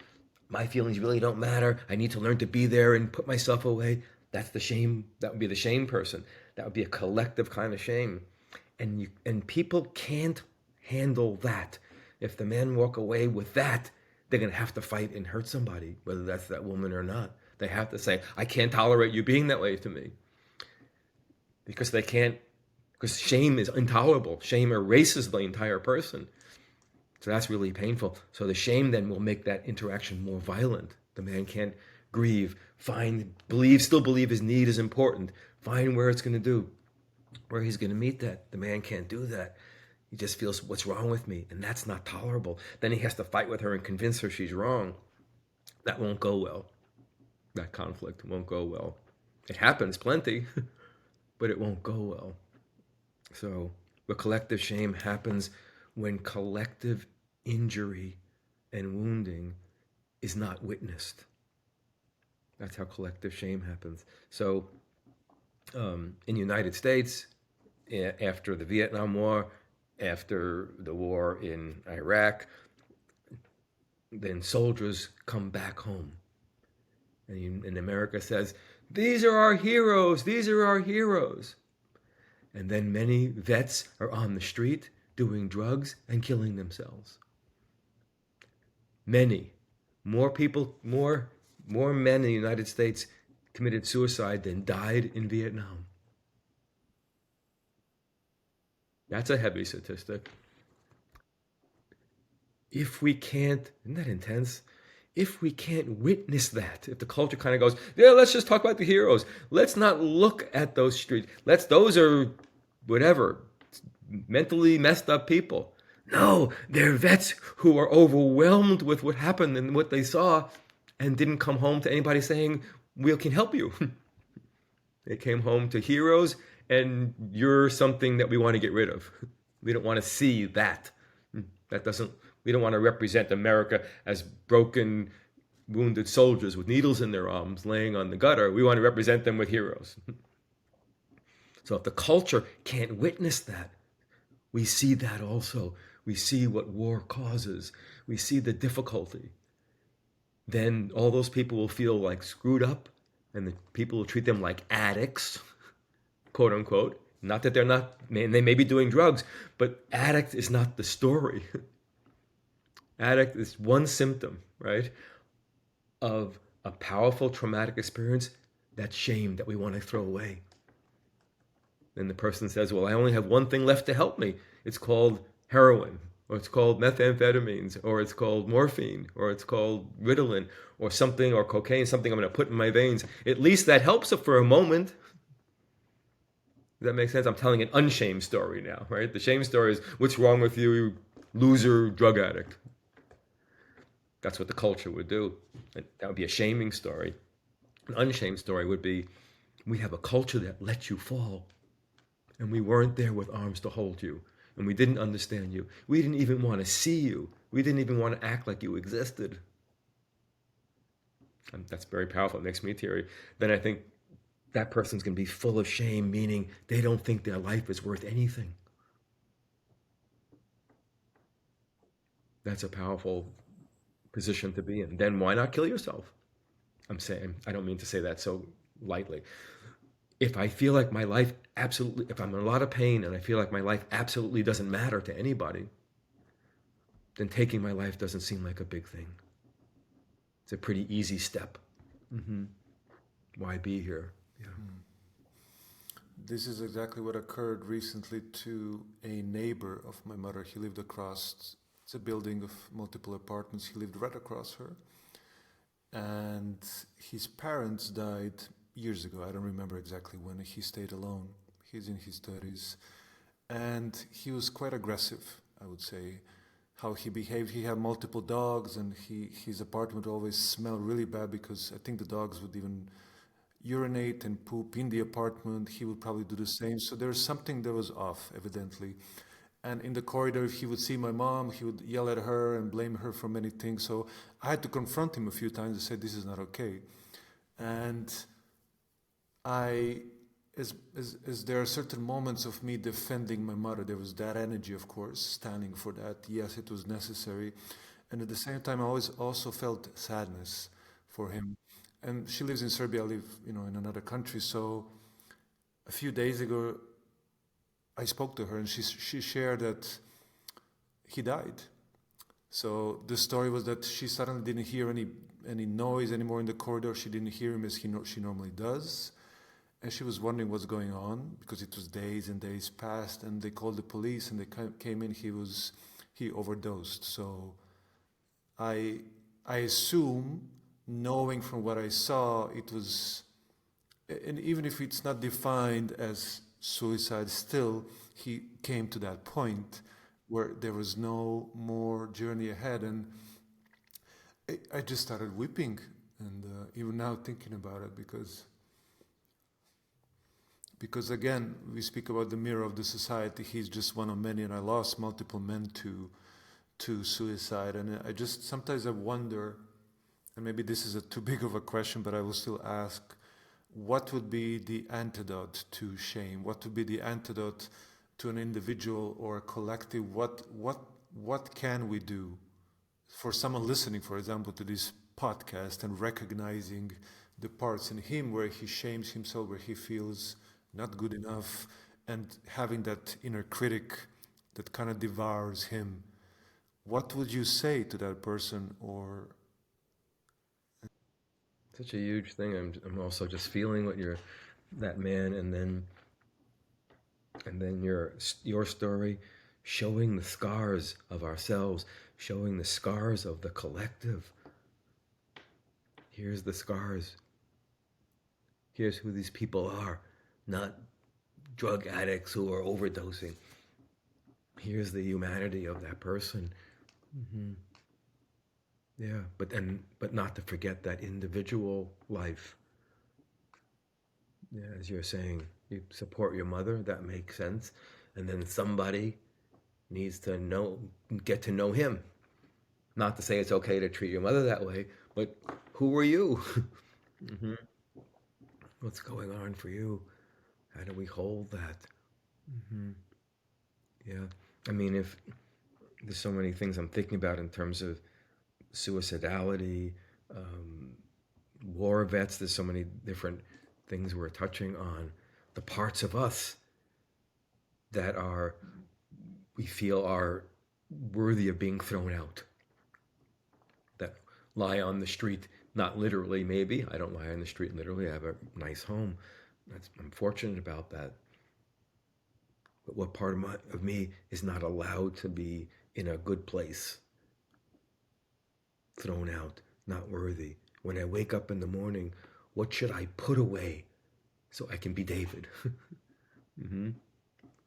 My feelings really don't matter. I need to learn to be there and put myself away. That's the shame. That would be the shame person. That would be a collective kind of shame. And people can't handle that. If the men walk away with that, they're going to have to fight and hurt somebody, whether that's that woman or not. They have to say, I can't tolerate you being that way to me. Because they can't, because shame is intolerable. Shame erases the entire person. So that's really painful. So the shame then will make that interaction more violent. The man can't grieve, still believe his need is important, find where it's going to do, where he's going to meet that. The man can't do that. He just feels, what's wrong with me? And that's not tolerable. Then he has to fight with her and convince her she's wrong. That won't go well. That conflict won't go well. It happens plenty, but it won't go well. So the collective shame happens when collective injury and wounding is not witnessed. That's how collective shame happens. So in the United States, after the Vietnam War, after the war in Iraq, then soldiers come back home. And America says, these are our heroes, these are our heroes. And then many vets are on the street doing drugs and killing themselves. Many. More people, more men in the United States committed suicide than died in Vietnam. That's a heavy statistic. If we can't, isn't that intense? If we can't witness that, if the culture kind of goes, yeah, let's just talk about the heroes. Let's not look at those streets. Those are whatever, mentally messed up people. No, they're vets who are overwhelmed with what happened and what they saw and didn't come home to anybody saying, we can help you. They came home to heroes, and you're something that we want to get rid of. We don't want to see that. We don't want to represent America as broken, wounded soldiers with needles in their arms laying on the gutter. We want to represent them with heroes. So if the culture can't witness that, we see that also. We see what war causes. We see the difficulty. Then all those people will feel like screwed up, and the people will treat them like addicts, quote unquote. Not that they're not, they may be doing drugs, but addict is not the story. Addict is one symptom, right, of a powerful traumatic experience, that shame that we want to throw away. And the person says, well, I only have one thing left to help me. It's called heroin, or it's called methamphetamines, or it's called morphine, or it's called Ritalin, or something, or cocaine, something I'm going to put in my veins. At least that helps for a moment. Does that make sense? I'm telling an unshamed story now, right? The shame story is, what's wrong with you, you loser drug addict? That's what the culture would do. And that would be a shaming story. An unshamed story would be, we have a culture that lets you fall. And we weren't there with arms to hold you. And we didn't understand you. We didn't even want to see you. We didn't even want to act like you existed. And that's very powerful. It makes me teary. Then I think that person's going to be full of shame, meaning they don't think their life is worth anything. That's a powerful position to be in. Then why not kill yourself? I'm saying, I don't mean to say that so lightly. If I feel like my life absolutely, if I'm in a lot of pain and I feel like my life absolutely doesn't matter to anybody, then taking my life doesn't seem like a big thing. It's a pretty easy step. Mm-hmm. Why be here? Yeah. This is exactly what occurred recently to a neighbor of my mother. He lived across, it's a building of multiple apartments. He lived right across her. And his parents died years ago. I don't remember exactly when. He stayed alone. He's in his 30s. And he was quite aggressive, I would say. How he behaved. He had multiple dogs, and his apartment always smelled really bad because I think the dogs would even urinate and poop in the apartment. He would probably do the same. So there was something that was off, evidently. And in the corridor, if he would see my mom, he would yell at her and blame her for many things. So I had to confront him a few times and say, this is not okay. And as there are certain moments of me defending my mother, there was that energy, of course, standing for that. Yes, it was necessary. And at the same time, I always also felt sadness for him. And she lives in Serbia, I live, in another country. So a few days ago, I spoke to her, and she shared that he died. So the story was that she suddenly didn't hear any noise anymore in the corridor. She didn't hear him as she normally does. And she was wondering what's going on, because it was days and days past, and they called the police, and they came in. He he overdosed. So I assume, knowing from what I saw, it was, and even if it's not defined as suicide, still he came to that point where there was no more journey ahead, and I just started weeping, and even now thinking about it, because again we speak about the mirror of the society. He's just one of many, and I lost multiple men to suicide, and I just sometimes I wonder, and maybe this is too big of a question, but I will still ask, what would be the antidote to shame? What would be the antidote to an individual or a collective? What can we do for someone listening, for example, to this podcast and recognizing the parts in him where he shames himself, where he feels not good enough, and having that inner critic that kind of devours him? What would you say to that person? Or Such a huge thing. I'm also just feeling what you're, that man, and then your story, showing the scars of ourselves, showing the scars of the collective. Here's the scars. Here's who these people are, not drug addicts who are overdosing. Here's the humanity of that person. Yeah, but not to forget that individual life. Yeah, as you're saying, you support your mother, that makes sense. And then somebody needs to get to know him. Not to say it's okay to treat your mother that way, but who are you? What's going on for you? How do we hold that? Yeah. I mean, if there's so many things I'm thinking about in terms of suicidality, war vets, there's so many different things we're touching on. The parts of us that we feel are worthy of being thrown out, that lie on the street, not literally maybe. I don't lie on the street literally. I have a nice home. I'm fortunate about that. But what part of me is not allowed to be in a good place? Thrown out, not worthy. When I wake up in the morning, what should I put away so I can be David?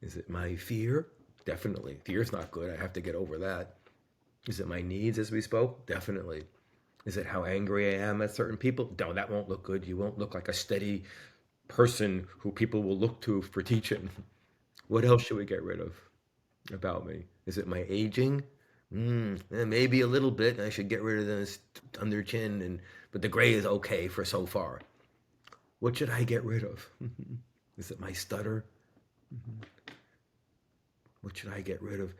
Is it my fear? Definitely. Fear's not good. I have to get over that. Is it my needs, as we spoke? Definitely. Is it how angry I am at certain people? No, that won't look good. You won't look like a steady person who people will look to for teaching. What else should we get rid of about me? Is it my aging? Maybe a little bit. I should get rid of this under chin, but the gray is okay for so far. What should I get rid of? Is it my stutter? What should I get rid of?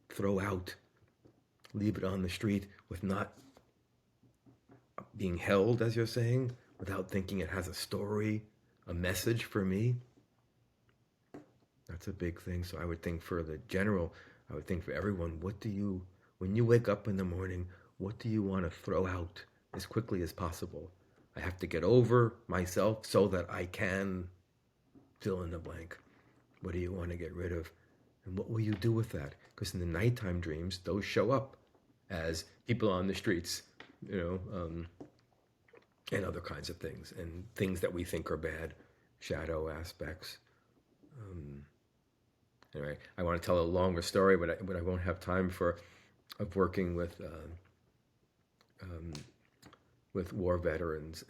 Throw out. Leave it on the street with not being held, as you're saying, without thinking it has a story, a message for me. That's a big thing. So I would think for the general, I would think for everyone, when you wake up in the morning, what do you want to throw out as quickly as possible? I have to get over myself so that I can fill in the blank. What do you want to get rid of? And what will you do with that? Because in the nighttime dreams, those show up as people on the streets, and other kinds of things, and things that we think are bad, shadow aspects. Anyway, I want to tell a longer story, but I won't have time of working with war veterans,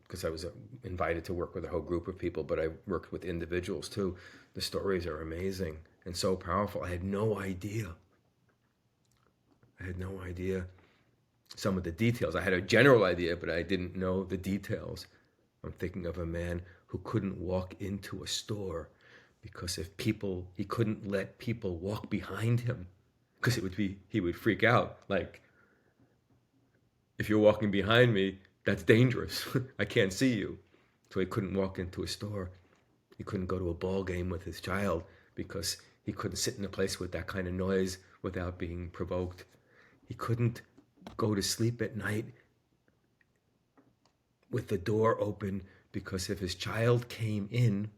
because I was invited to work with a whole group of people, but I worked with individuals too. The stories are amazing and so powerful. I had no idea some of the details. I had a general idea, but I didn't know the details. I'm thinking of a man who couldn't walk into a store because he couldn't let people walk behind him, because he would freak out. Like, if you're walking behind me, that's dangerous. I can't see you. So he couldn't walk into a store. He couldn't go to a ball game with his child because he couldn't sit in a place with that kind of noise without being provoked. He couldn't go to sleep at night with the door open, because if his child came in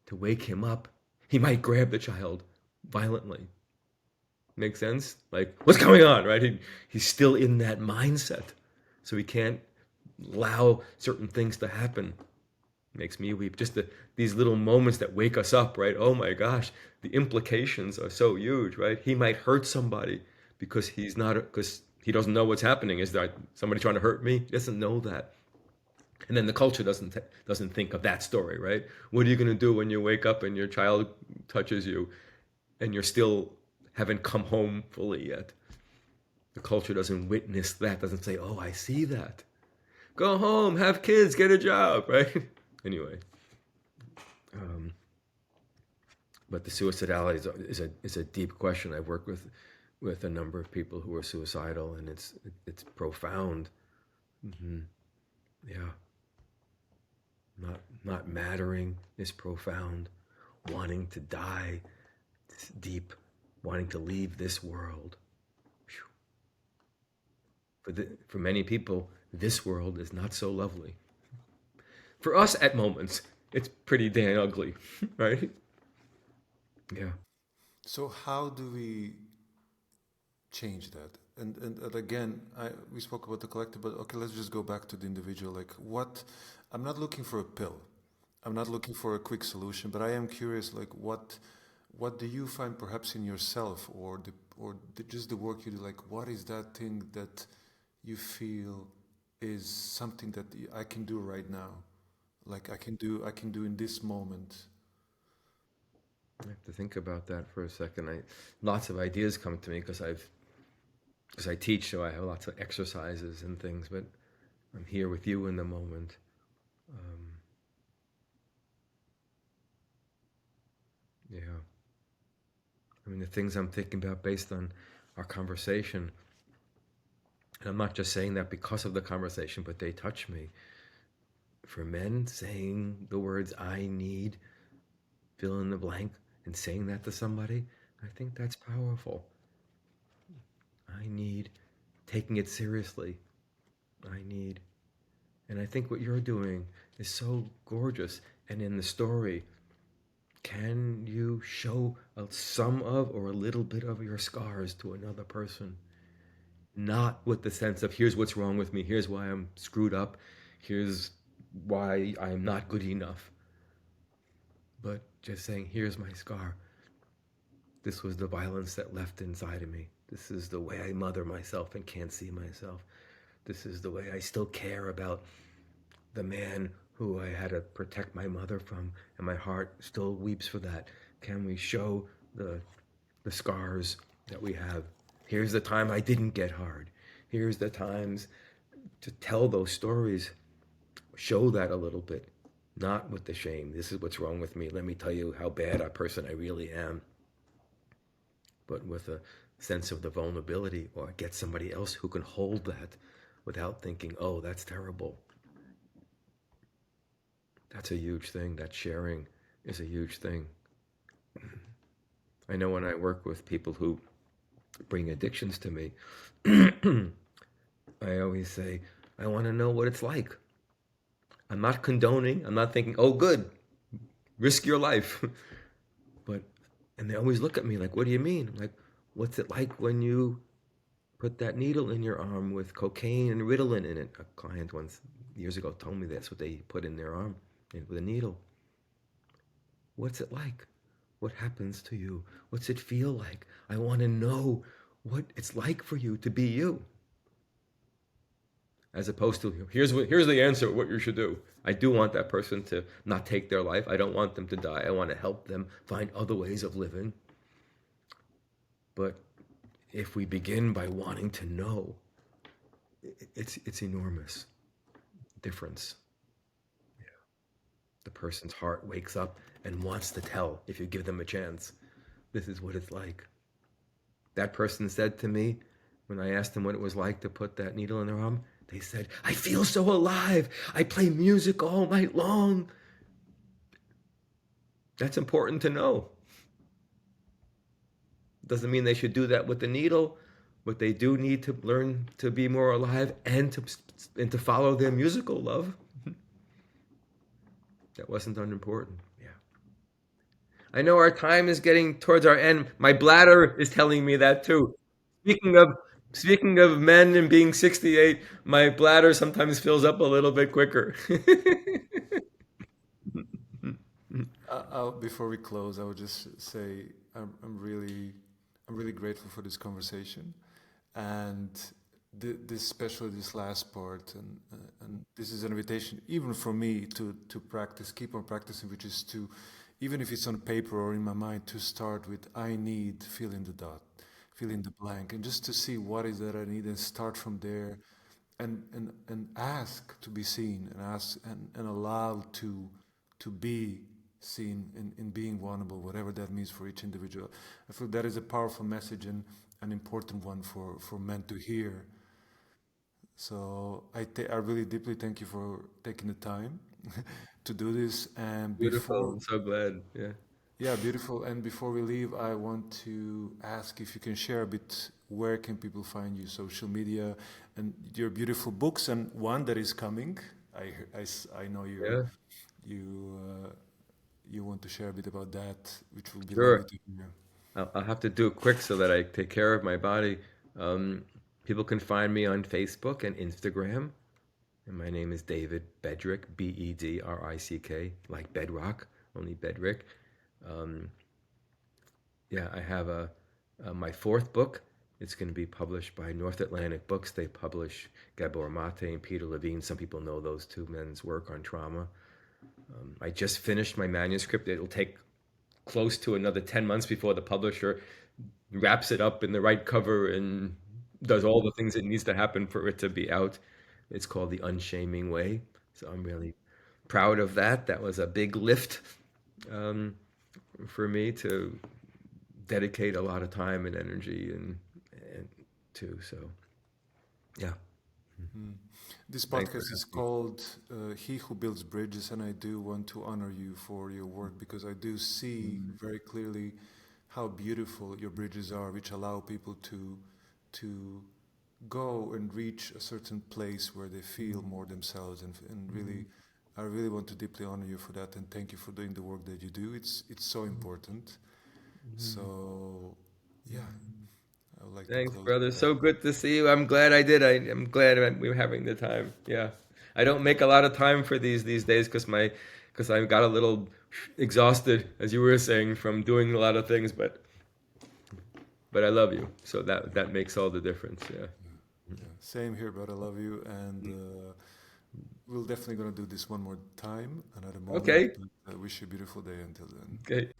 to wake him up, he might grab the child violently. Make sense? Like, what's going on, right? He's still in that mindset. So he can't allow certain things to happen. Makes me weep. Just these little moments that wake us up, right? Oh my gosh, the implications are so huge, right? He might hurt somebody because because he doesn't know what's happening. Is there somebody trying to hurt me? He doesn't know that. And then the culture doesn't think of that story, right? What are you going to do when you wake up and your child touches you and you're still haven't come home fully yet? The culture doesn't witness that, doesn't say, oh, I see that. Go home, have kids, get a job, right? Anyway, but the suicidality is a deep question. I've worked with a number of people who are suicidal, and it's profound. Mm-hmm. Yeah, not mattering is profound. Wanting to die, it's deep. Wanting to leave this world. For many people, this world is not so lovely. For us, at moments, it's pretty dang ugly, right? Yeah. So how do we change that? And again, we spoke about the collective, but okay, let's just go back to the individual. Like, what? I'm not looking for a pill. I'm not looking for a quick solution, but I am curious. Like, what do you find perhaps in yourself, just the work you do? Like, what is that thing that you feel is something that I can do right now? Like I can do in this moment. I have to think about that for a second. Lots of ideas come to me because I teach, so I have lots of exercises and things. But I'm here with you in the moment. Yeah. I mean, the things I'm thinking about based on our conversation, and I'm not just saying that because of the conversation, but they touch me. For men, saying the words "I need," fill in the blank, and saying that to somebody, I think that's powerful. I need, taking it seriously. I need. And I think what you're doing is so gorgeous. And in the story, can you show some of or a little bit of your scars to another person? Not with the sense of, here's what's wrong with me, here's why I'm screwed up, here's why I'm not good enough. But just saying, here's my scar. This was the violence that left inside of me. This is the way I mother myself and can't see myself. This is the way I still care about the man who I had to protect my mother from, and my heart still weeps for that. Can we show the scars that we have? Here's the time I didn't get hard. Here's the times to tell those stories. Show that a little bit, not with the shame. This is what's wrong with me. Let me tell you how bad a person I really am. But with a sense of the vulnerability, or get somebody else who can hold that without thinking, oh, that's terrible. That's a huge thing. That sharing is a huge thing. I know when I work with people who bring addictions to me, I always say, I want to know what it's like. I'm not condoning. I'm not thinking, oh, good, risk your life. And they always look at me like, what do you mean? I'm like, what's it like when you put that needle in your arm with cocaine and Ritalin in it? A client once, years ago, told me that's what they put in their arm with a needle. What's it like? What happens to you? What's it feel like? I want to know what it's like for you to be you. As opposed to, here's the answer, what you should do. I do want that person to not take their life. I don't want them to die. I want to help them find other ways of living. But if we begin by wanting to know, it's enormous difference. Yeah. The person's heart wakes up and wants to tell if you give them a chance. This is what it's like. That person said to me, when I asked them what it was like to put that needle in their arm, they said, I feel so alive. I play music all night long. That's important to know. Doesn't mean they should do that with the needle, but they do need to learn to be more alive and to follow their musical love. That wasn't unimportant. Yeah. I know our time is getting towards our end. My bladder is telling me that too. Speaking of speaking of men and being 68, my bladder sometimes fills up a little bit quicker. Before we close, I would just say I'm really grateful for this conversation, and this especially this last part, and this is an invitation even for me to practice, keep on practicing, which is to, even if it's on paper or in my mind, to start with I need, fill in the dot, fill in the blank, and just to see what is that I need, and start from there, and ask to be seen, and ask and allow to be seen in being vulnerable, whatever that means for each individual. I feel that is a powerful message and an important one for men to hear. So I really deeply thank you for taking the time to do this. And Beautiful. before, I'm so glad. Yeah. yeah, beautiful. And before we leave, I want to ask if you can share a bit, where can people find you, social media, and your beautiful books, and one that is coming. I know Yeah. you you want to share a bit about that, which will be lovely Sure. to hear. I'll have to do it quick so that I take care of my body. Um, People can find me on Facebook and Instagram. And my name is David Bedrick, Bedrick, like bedrock, only Bedrick. Um, yeah, I have my fourth book. It's going to be published by North Atlantic Books. They publish Gabor Mate and Peter Levine. Some people know those two men's work on trauma. I just finished my manuscript. It'll take close to another 10 months before the publisher wraps it up in the right cover and does all the things that needs to happen for it to be out. It's called The Unshaming Way. So I'm really proud of that. That was a big lift um, for me to dedicate a lot of time and energy and to. So yeah, This thanks for podcast is asking. called He Who Builds Bridges, and I do want to honor you for your work because I do see very clearly how beautiful your bridges are, which allow people to go and reach a certain place where they feel more themselves, and really, I really want to deeply honor you for that, and thank you for doing the work that you do. It's so important. So, yeah, I would like to Thanks, close brother. with that. So good to see you. I'm glad I did. I'm glad we were having the time. Yeah, I don't make a lot of time for these days because I got a little exhausted, as you were saying, from doing a lot of things. But I love you, so that makes all the difference. Yeah. Yeah, same here, but I love you, and we're definitely gonna do this one more time, another moment. Okay. But I wish you a beautiful day until then. Okay.